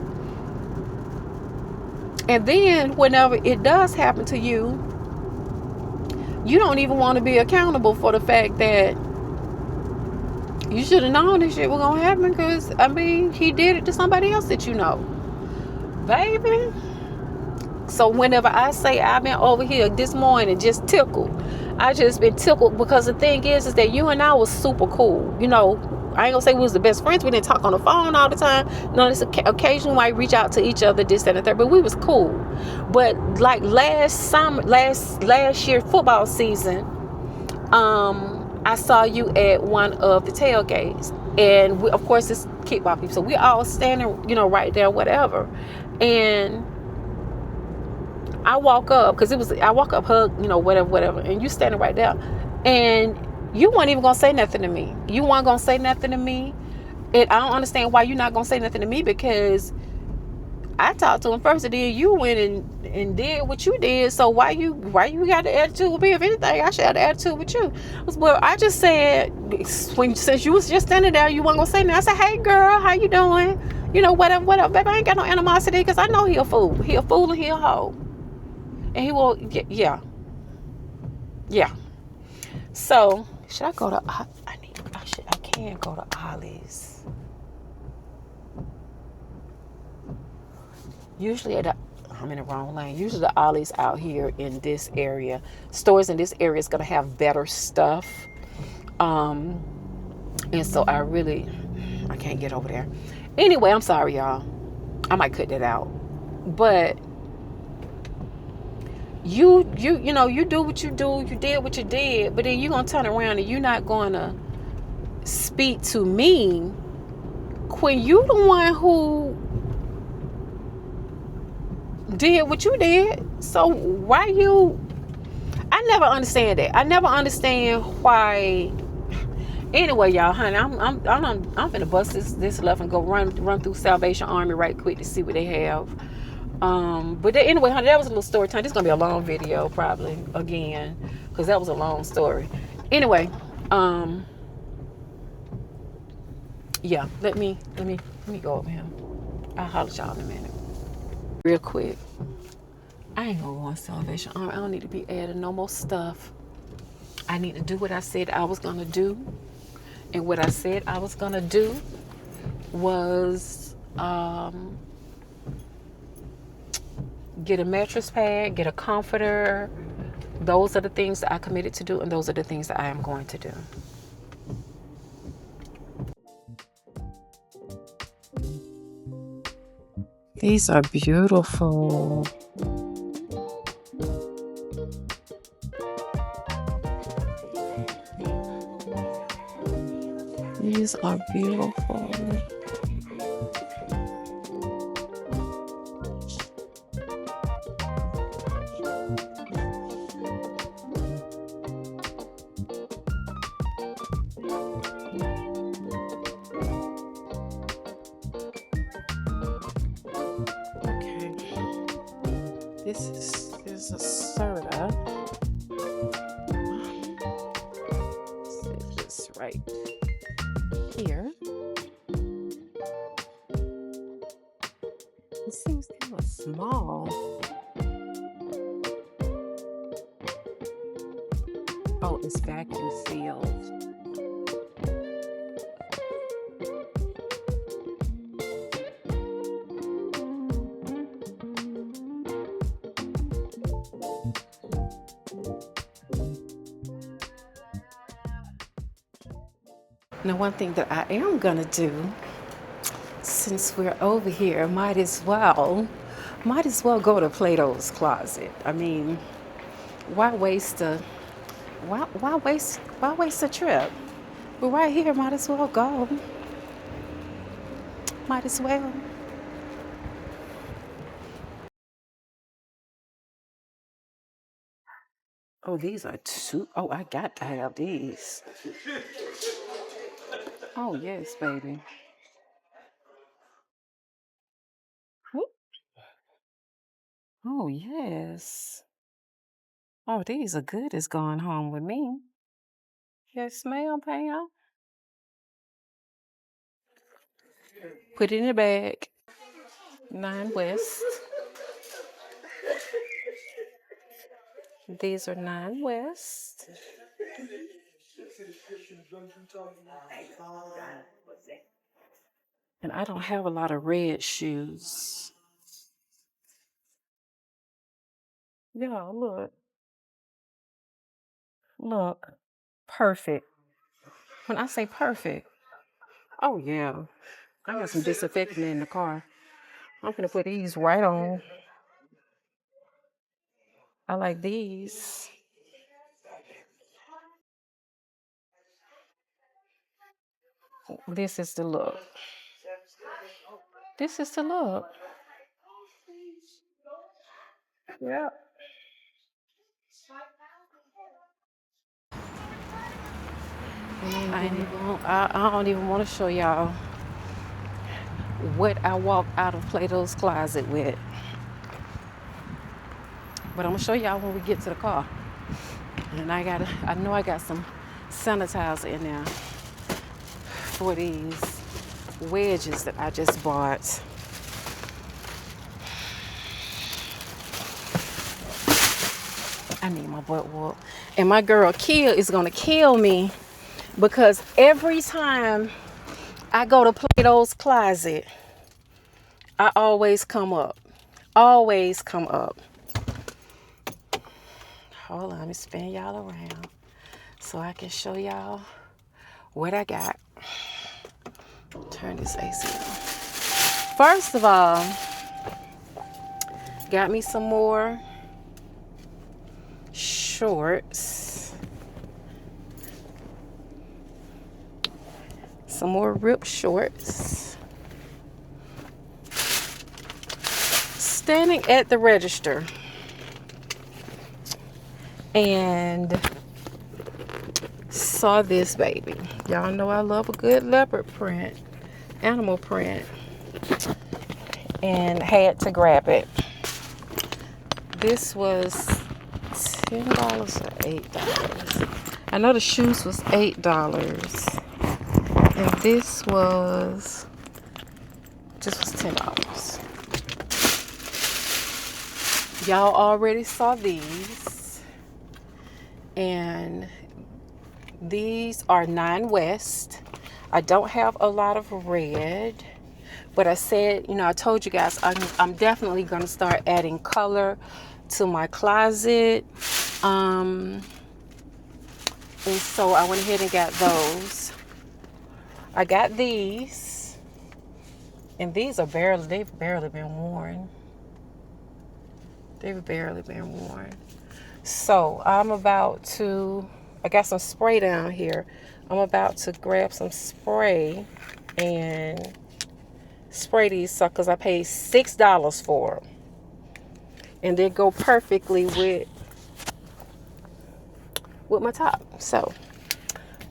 And then whenever it does happen to you, you don't even want to be accountable for the fact that you should have known this shit was gonna happen, because he did it to somebody else that you know, baby. So whenever I say I've been over here this morning just tickled, I just been tickled, because the thing is that you and I was super cool. I ain't gonna say we was the best friends. We didn't talk on the phone all the time. No, this occasionally might reach out to each other, this, that, and the third, but we was cool. But like last year football season, I saw you at one of the tailgates, and of course it's kickball people, so we all standing, right there, whatever. And I walk up, hug, whatever, and you standing right there, and you weren't even gonna say nothing to me. You weren't gonna say nothing to me, and I don't understand why you're not gonna say nothing to me, because I talked to him first, and then you went and did what you did. So why you got the attitude with me? If anything, I should have the attitude with you. Well, I just said, since you was just standing there, you weren't gonna say nothing. I said, hey girl, how you doing? Whatever, baby. I ain't got no animosity, because I know he a fool. He a fool and he a hoe. And he will, yeah. So should I go to? I can go to Ollie's. Usually I'm in the wrong lane. Usually the Ollie's out here in this area, stores in this area is gonna have better stuff. And so I can't get over there. Anyway, I'm sorry, y'all. I might cut that out. But you do what you do, you did what you did, but then you're gonna turn around and you're not gonna speak to me when you the one who did what you did. So why I never understand that. I never understand why. Anyway, y'all, honey, I'm finna bust this left and go run through Salvation Army right quick to see what they have. But anyway, honey, that was a little story time. This is gonna be a long video probably again, because that was a long story. Anyway, yeah, let me go over here. I'll holler at y'all in a minute. Real quick. I ain't gonna go on Salvation Army. I don't need to be adding no more stuff. I need to do what I said I was gonna do. And what I said I was gonna do was get a mattress pad, get a comforter. Those are the things that I committed to do, and those are the things that I am going to do. These are beautiful. These are beautiful. Okay. This is a soda. Set this right here. It seems kind of small. Oh, it's vacuum sealed. Now, one thing that I am gonna do, since we're over here, might as well go to Plato's Closet. I mean, why waste a trip? We're right here, might as well go. Might as well. Oh, these are two. Oh, I got to have these. Oh, yes, baby. Whoop. Oh, yes. Oh, these are good as going home with me. Yes, ma'am, Pam. Put it in the bag. 9 West. These are 9 West. And I don't have a lot of red shoes. Yeah, look. Look. Perfect. When I say perfect, oh yeah. I got some disinfectant in the car. I'm gonna put these right on. I like these. This is the look. This is the look. Yeah. I don't even want to show y'all what I walked out of Plato's closet with. But I'm gonna show y'all when we get to the car. And I know I got some sanitizer in there for these wedges that I just bought. I need my butt whooped. And my girl Keyshia is gonna kill me because every time I go to Plato's closet, I always come up. Always come up. Hold on, let me spin y'all around so I can show y'all what I got. Turn this AC on. First of all, got me some more shorts. Some more ripped shorts. Standing at the register and saw this baby. Y'all know I love a good leopard print, animal print, and had to grab it. This was $10 or $8. I know the shoes was $8, and this was $10. Y'all already saw these, and these are 9 West. I don't have a lot of red, but I said, I told you guys I'm definitely going to start adding color to my closet. And so I went ahead and got those. I got these, and these are they've barely been worn. They've barely been worn. So I got some spray down here. I'm about to grab some spray and spray these suckers. I paid $6 for them. And they go perfectly with my top. So,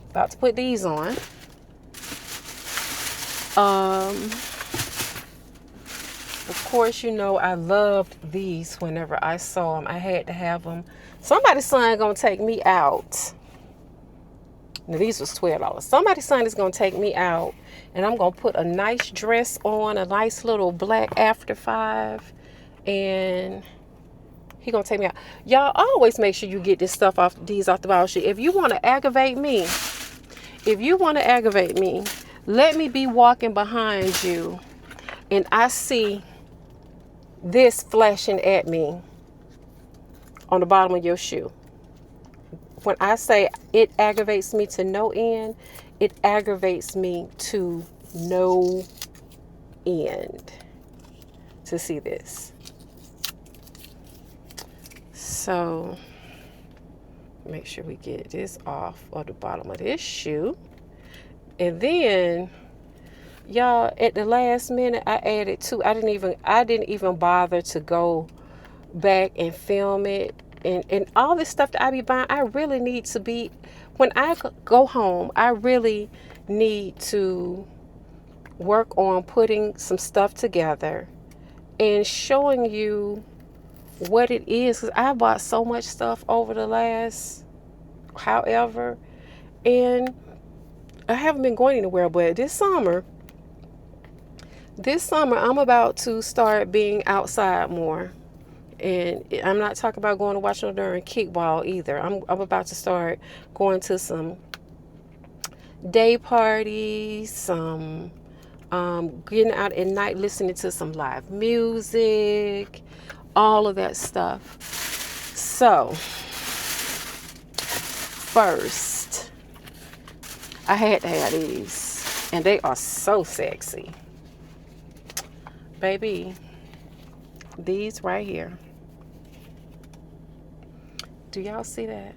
about to put these on. Of course, I loved these whenever I saw them. I had to have them. Somebody's son gonna take me out. Now, these was $12. Somebody's son is gonna take me out, and I'm gonna put a nice dress on, a nice little black after 5, and he gonna take me out. Y'all always make sure you get this stuff off the bottle sheet. If you want to aggravate me, let me be walking behind you, and I see this flashing at me on the bottom of your shoe. When I say it aggravates me to no end, it aggravates me to no end to see this. So make sure we get this off of the bottom of this shoe. And then, y'all, at the last minute, I added 2. I didn't even bother to go back and film it. and all this stuff that I be buying, I really need to be, when I go home, I really need to work on putting some stuff together and showing you what it is, because I bought so much stuff over the last however, and I haven't been going anywhere. But this summer I'm about to start being outside more. And I'm not talking about going to watch no darn kickball either. I'm about to start going to some day parties, some getting out at night, listening to some live music, all of that stuff. So, first, I had to have these, and they are so sexy. Baby, these right here. Do y'all see that?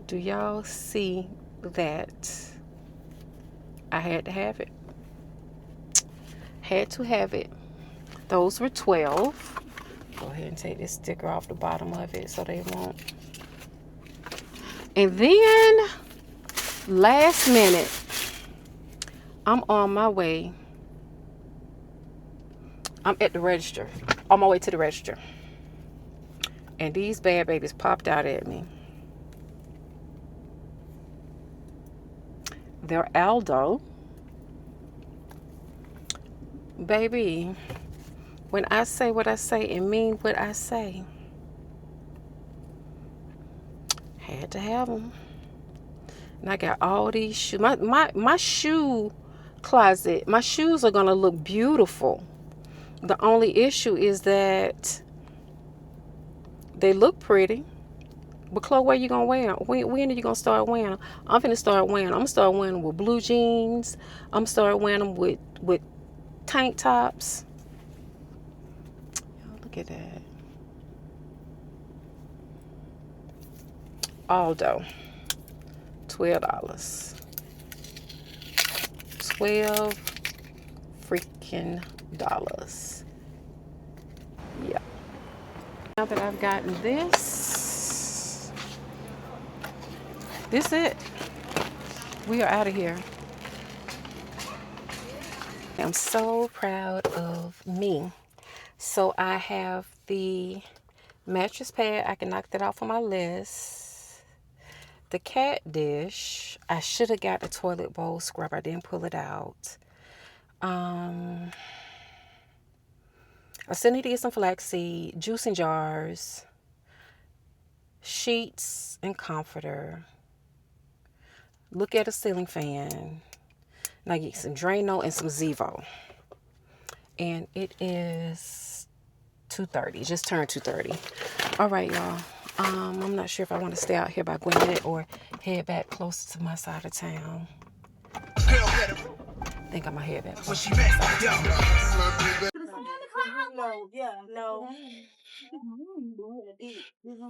Do y'all see that? I had to have it. Had to have it. Those were 12. Go ahead and take this sticker off the bottom of it so they won't. And then, last minute, I'm on my way. I'm at the register. On my way to the register. And these bad babies popped out at me. They're Aldo. Baby, when I say what I say and mean what I say, had to have them. And I got all these shoes. My shoe closet, my shoes are going to look beautiful. The only issue is that they look pretty. But Chloe, where you gonna wear them? When are you gonna start wearing them? I'm finna start wearing them. I'm gonna start wearing them with blue jeans. I'm gonna start wearing them with tank tops. Oh, look at that. Aldo, $12. 12 freaking dollars. Yeah. Now that I've gotten this it. We are out of here. I'm so proud of me. So I have the mattress pad. I can knock that off on my list. The cat dish. I should have got the toilet bowl scrub. I didn't pull it out. I still need to get some flaxseed, juice in jars, sheets and comforter. Look at a ceiling fan. And I get some Drano and some Zevo. And it is 2:30. Just turned 2:30. All right, y'all. I'm not sure if I want to stay out here by Gwinnett or head back closer to my side of town. I think I'm gonna head back.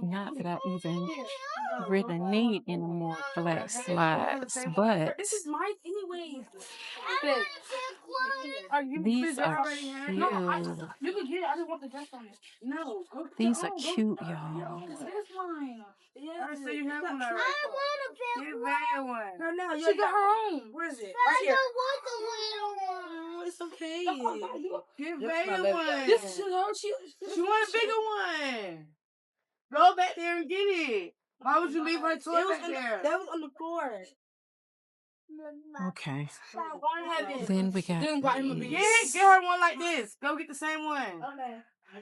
Not that I even really need any more black slides, but
this is mine anyway.
These are cute.
No, you can get it. I just want the dress on it. No.
These are cute, y'all.
This is mine. Yeah. So you have one already. I want a big one. No, she got her own. Where is it? Right here. I don't want the little one. Oh, it's okay. Get bigger one. This is her. She want a bigger one. Go back there and get it. Why would you leave her toy back there? That was on the floor.
Okay. Then we got
Get her one like this. Go get the same one. Okay.
Oh,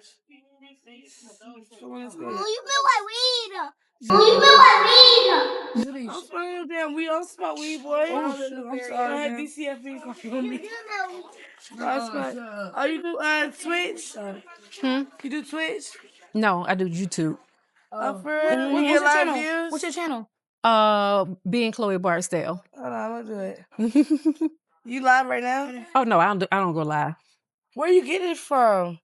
you feel like weed. Oh, you feel like weed.
I'm smoking damn weed. I'm smoking weed, boy. Oh, I'm sorry. I had DCFE coffee on me. Oh, you do Twitch? You do Twitch?
No, I do YouTube.
Oh, for real? We get live views?
What's your channel?
beingchloeb Barksdale.
Hold on, I'm gonna do it. You live right now?
Oh no, I don't go live.
Where you get it from?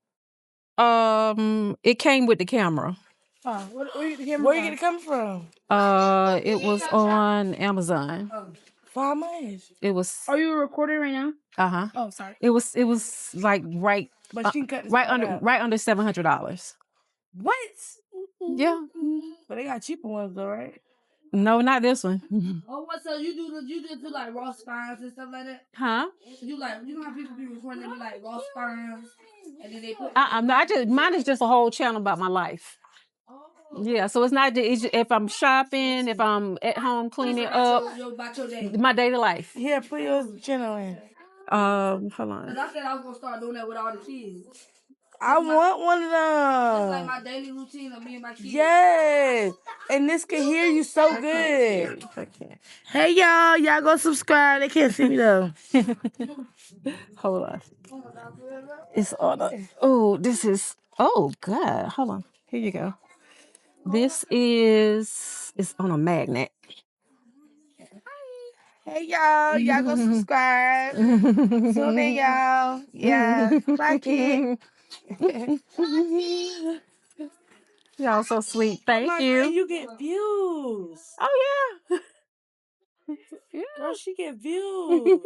It came with the camera.
Where you get it come from?
It was on Amazon.
For how much?
It was.
Are you recording right now?
Uh-huh.
Oh, sorry.
It was like right
But she can cut this
right
part
under
out.
right under $700.
What?
Yeah.
But they got cheaper ones though, right?
No, not this one.
Oh, what? So you just do like raw sperms and stuff like that?
Huh?
You know how people be recording them like raw sperms, and then they put.
No, mine is just a whole channel about my life. Yeah, so it's not if I'm shopping, if I'm at home cleaning up,
About your day.
my daily life.
Here, put your channel in.
Hold
Cause
on.
I said I was gonna start doing that with all the kids. I want one of them. It's like my daily routine of me and my kids. Yes, and this can hear you so good.
I can't.
Hey y'all go subscribe. They can't see me though.
Hold on. It's on. Oh, this is. Oh God, hold on. Here you go. This is. It's on a magnet.
Hey y'all go subscribe. Tune in y'all. Yeah, like it.
Y'all so sweet. Thank you.
And you get views.
Oh yeah. Yeah.
Girl, she get views.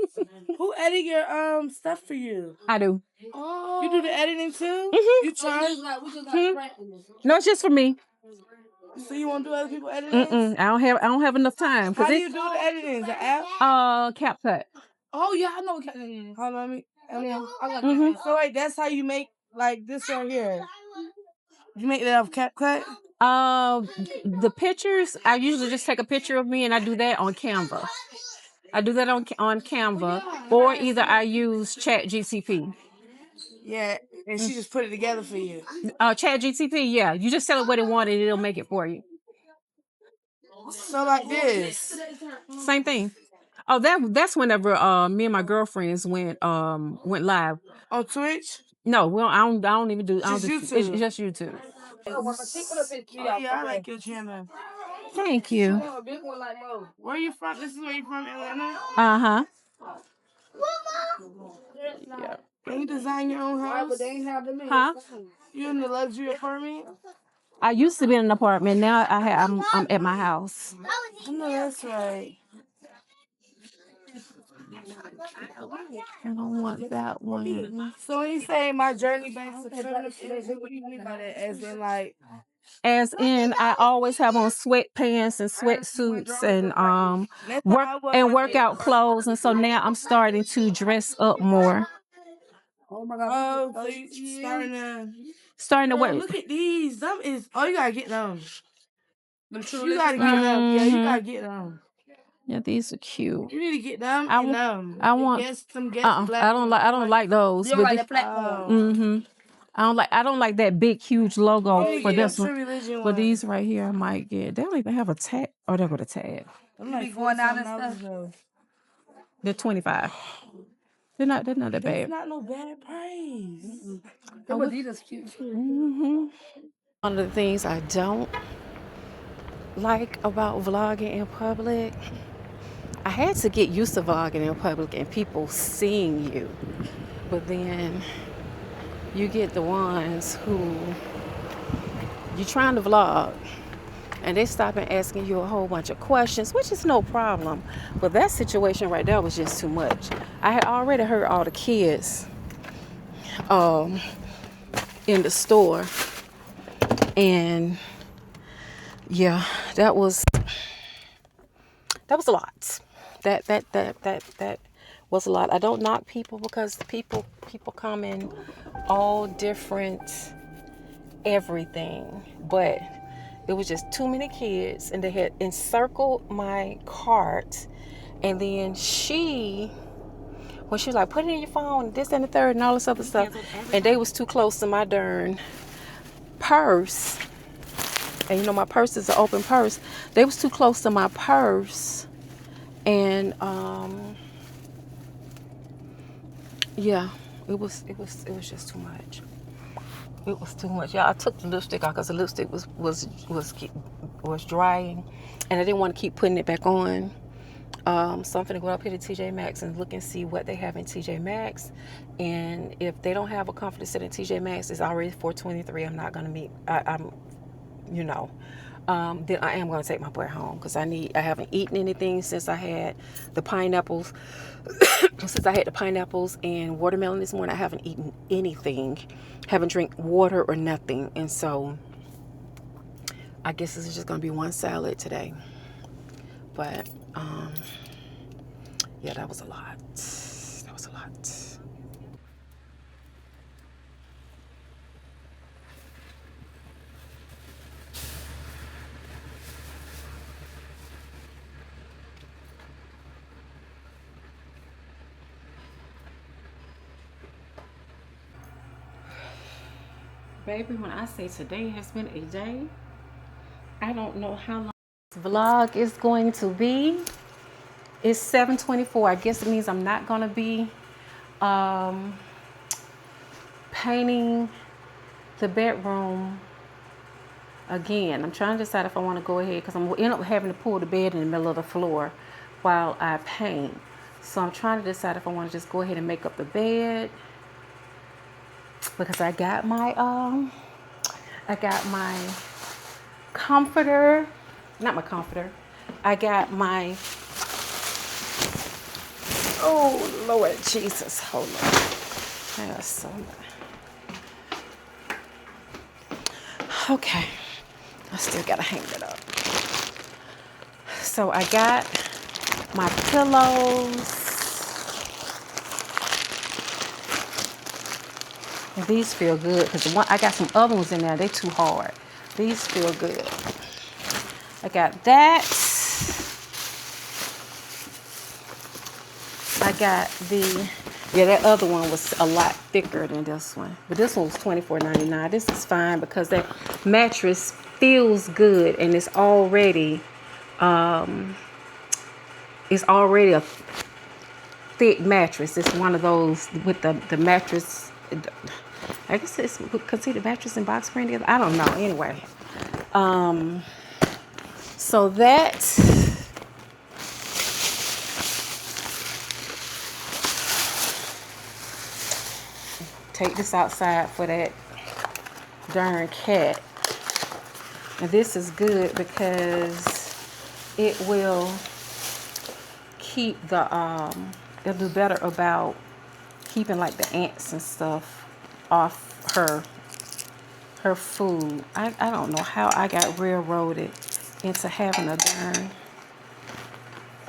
Who edit your stuff for you?
I do.
Oh, you do the editing too?
Mm-hmm.
You charge?
No, it's just for me.
So you won't do other people editing?
Mm-mm. I don't have enough time.
How do you do the editing? The app?
CapCut.
Oh yeah, I know what CapCut is. Hold on, I got
Mm-hmm.
So like that's how you make like this right here. You make that off CapCut?
The pictures, I usually just take a picture of me and I do that on Canva. I do that on Canva, or either I use Chat GCP.
Yeah, and she just put it together for you.
Chat GCP, yeah. You just tell it what it wants and it'll make it for you.
So like this.
Same thing. Oh, that's whenever me and my girlfriends went live
On Twitch?
No, well, I don't even do.
Just YouTube.
It's just YouTube.
Oh yeah, I like your channel.
Thank you.
Where you from? This is where you from, Atlanta?
Uh-huh.
Yeah. Can you design your own house?
Huh?
You in the luxury apartment?
I used to be in an apartment. Now I'm at my house.
I know that's right.
I don't want that one.
So when you say my journey back to feminism, what do you mean by that? As in like,
As in, I always have on sweatpants and sweatsuits and workout clothes, and so now I'm starting to dress up more.
oh my God! Oh, so you
Starting to
Girl,
wear.
look at these. Them is. Oh, you gotta get them. You gotta get them. Yeah, you gotta get them.
Yeah, these are cute.
You need to get them.
I want. I don't like those.
You don't like the black
ones. I don't like that big huge logo for this one.
Religion
But these right here I might get. They don't even have a tag. Oh, they got a tag.
I'm like going down and stuff.
They're 25. They're not that bad.
That's not no bad price.
Oh, these are cute too. One of the things I don't like about vlogging in public, I had to get used to vlogging in public and people seeing you. But then you get the ones who you're trying to vlog and they stop and asking you a whole bunch of questions, which is no problem. But that situation right there was just too much. I had already heard all the kids in the store, and yeah, that was a lot. That was a lot. I don't knock people because people come in all different everything, but it was just too many kids and they had encircled my cart. And then when she was like, put it in your phone, this and the third and all this other stuff, and they was too close to my darn purse. And you know my purse is an open purse. They was too close to my purse, and yeah, it was just too much. It was too much. Yeah, I took the lipstick out because the lipstick was drying, and I didn't want to keep putting it back on. So I'm finna go up here to TJ Maxx and look and see what they have in TJ Maxx. And if they don't have a comforter set in TJ Maxx, it's already $423. I'm not gonna meet. Then I am gonna take my boy home because I haven't eaten anything since I had the pineapples. Since I had the pineapples and watermelon this morning, I haven't eaten anything. Haven't drank water or nothing, and so I guess this is just gonna be one salad today. But yeah, that was a lot. That was a lot. Baby, when I say today has been a day, I don't know how long this vlog is going to be. It's 7:24. I guess it means I'm not gonna be painting the bedroom again. I'm trying to decide if I want to go ahead because I'm gonna end up having to pull the bed in the middle of the floor while I paint. So I'm trying to decide if I want to just go ahead and make up the bed because I got my comforter, not my comforter. I got my, oh Lord Jesus, hold on. I got so much. Okay, I still gotta hang it up. So I got my pillows. And these feel good because I got some other ones in there. They too hard. These feel good. I got that. I got that other one was a lot thicker than this one. But this one was $24.99. This is fine because that mattress feels good and it's already a thick mattress. It's one of those with the mattress. I guess it's considered mattress and box spring together. I don't know. Anyway, so that take this outside for that darn cat. And this is good because it will keep it'll do better about keeping like the ants and stuff off her food. I don't know how I got railroaded into having a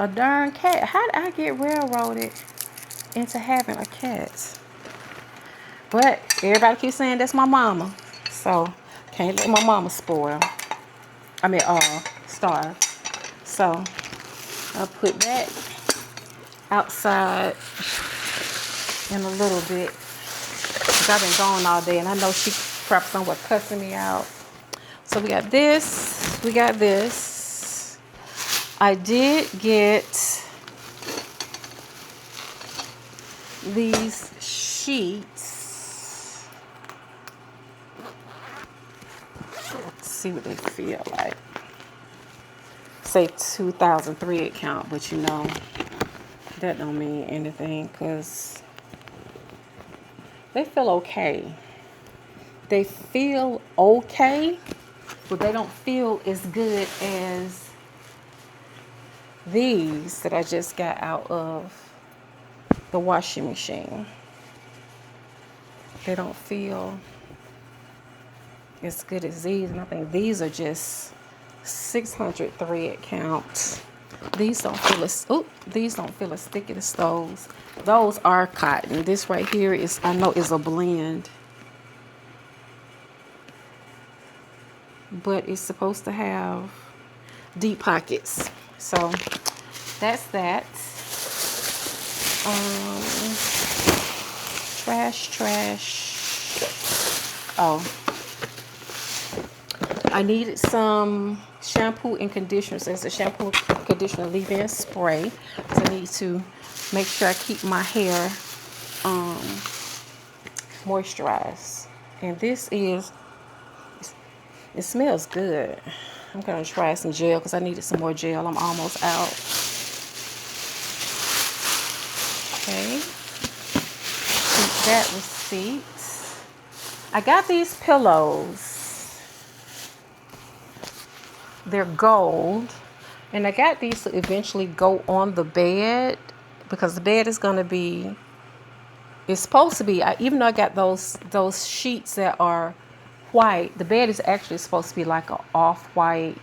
darn cat. How did I get railroaded into having a cat? But everybody keeps saying that's my mama, so can't let my mama spoil. Starve. So I'll put that outside in a little bit. Cause I've been gone all day and I know she probably somewhere cussing me out. So we got this. We got this. I did get these sheets. Let's see what they feel like. Say 2,000 thread count, but you know that don't mean anything because they feel okay. They feel okay, but they don't feel as good as these that I just got out of the washing machine. They don't feel as good as these, and I think these are just 600 thread count. These don't feel as thick as those. Those are cotton. This right here is, I know, is a blend, but it's supposed to have deep pockets. So that's that. Trash. Oh, I needed some shampoo and conditioner. So it's a shampoo and conditioner leave-in spray. So I need to make sure I keep my hair moisturized. And this is, it smells good. I'm gonna try some gel because I needed some more gel. I'm almost out. Okay. Keep that receipt. I got these pillows. They're gold. And I got these to eventually go on the bed because the bed is going to be, it's supposed to be, even though I got those sheets that are off-white. The bed is actually supposed to be like an off-white,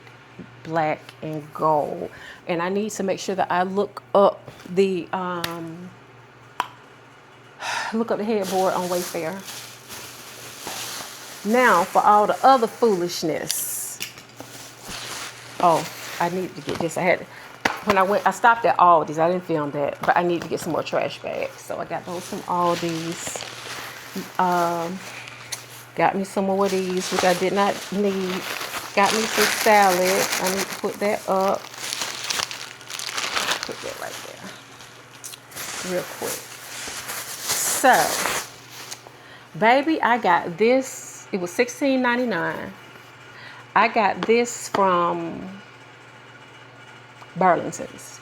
black and gold. And I need to make sure that I look up the headboard on Wayfair. Now for all the other foolishness. Oh, I need to get this. I stopped at Aldi's. I didn't film that, but I need to get some more trash bags. So I got those from Aldi's. Got me some more of these, which I did not need. Got me some salad. I need to put that up. Put that right there, real quick. So, baby, I got this. It was $16.99. I got this from Burlington's.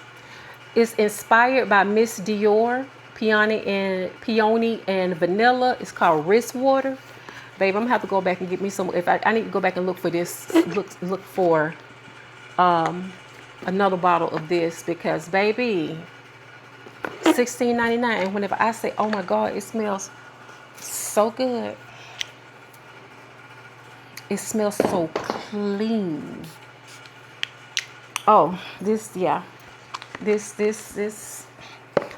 It's inspired by Miss Dior, peony and vanilla. It's called wrist water. Babe, I'm gonna have to go back and get me some. If I need to go back and look for this, look for another bottle of this, because baby, $16.99. And whenever I say, oh my God, it smells so good. It smells so clean. Oh, this.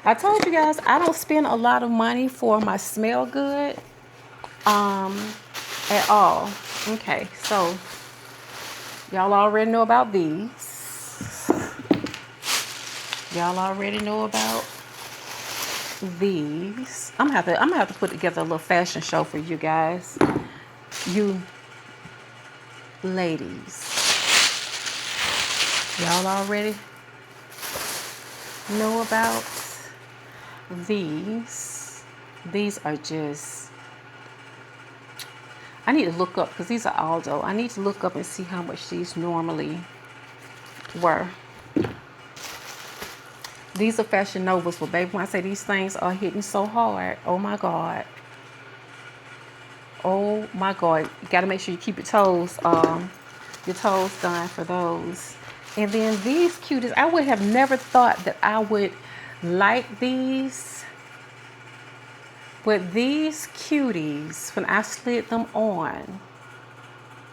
I told you guys I don't spend a lot of money for my smell good at all. Okay, so y'all already know about these. Y'all already know about these. I'm gonna have to put together a little fashion show for you guys. You ladies. Y'all already know about these. These are just, I need to look up, because these are Aldo. I need to look up and see how much these normally were. These are Fashion Novas, but baby, when I say these things are hitting so hard, oh my God. Oh my God. You gotta make sure you keep your toes done for those. And then these cuties, I would have never thought that I would like these. But these cuties, when I slid them on,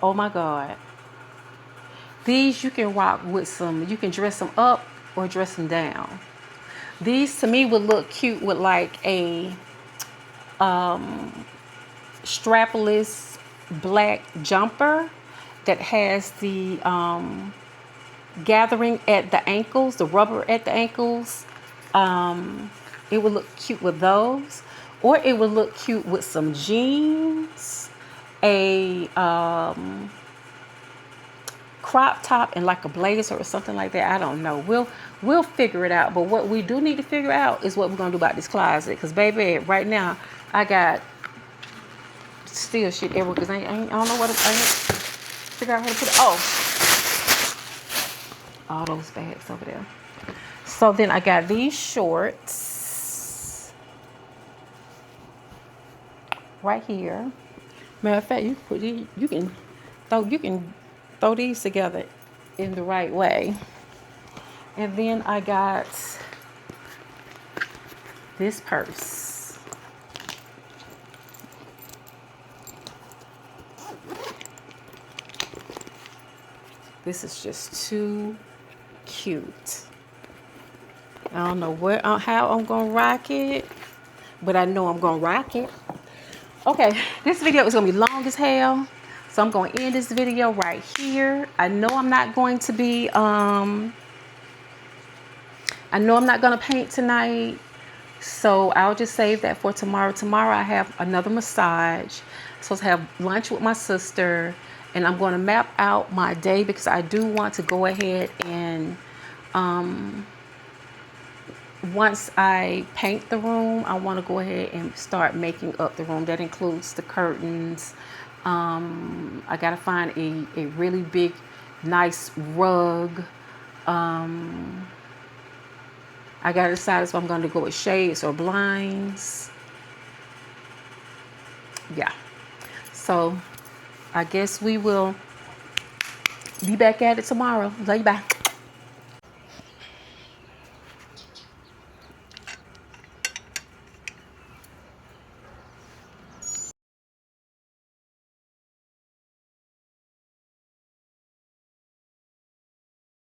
oh my God. These you can rock with some, you can dress them up or dress them down. These to me would look cute with like a strapless black jumper that has the gathering at the ankles, the rubber at the ankles. It would look cute with those, or it would look cute with some jeans, a crop top, and like a blazer or something like that. I don't know. We'll figure it out. But what we do need to figure out is what we're gonna do about this closet. Cause baby, right now I got still shit everywhere. Cause I don't know what I figure out how to put it. Oh, all those bags over there. So then I got these shorts right here. Matter of fact, you can throw these together in the right way. And then I got this purse. This is just too cute. I don't know how I'm gonna rock it, but I know I'm gonna rock it. Okay, this video is gonna be long as hell, so I'm gonna end this video right here. I know I'm not going to be I know I'm not gonna paint tonight, so I'll just save that for tomorrow. Tomorrow I have another massage. I'm supposed to have lunch with my sister, and I'm going to map out my day because I do want to go ahead and once I paint the room, I want to go ahead and start making up the room. That includes the curtains. I gotta find a really big, nice rug. I gotta decide if I'm gonna go with shades or blinds. Yeah. So I guess we will be back at it tomorrow. Love you, bye.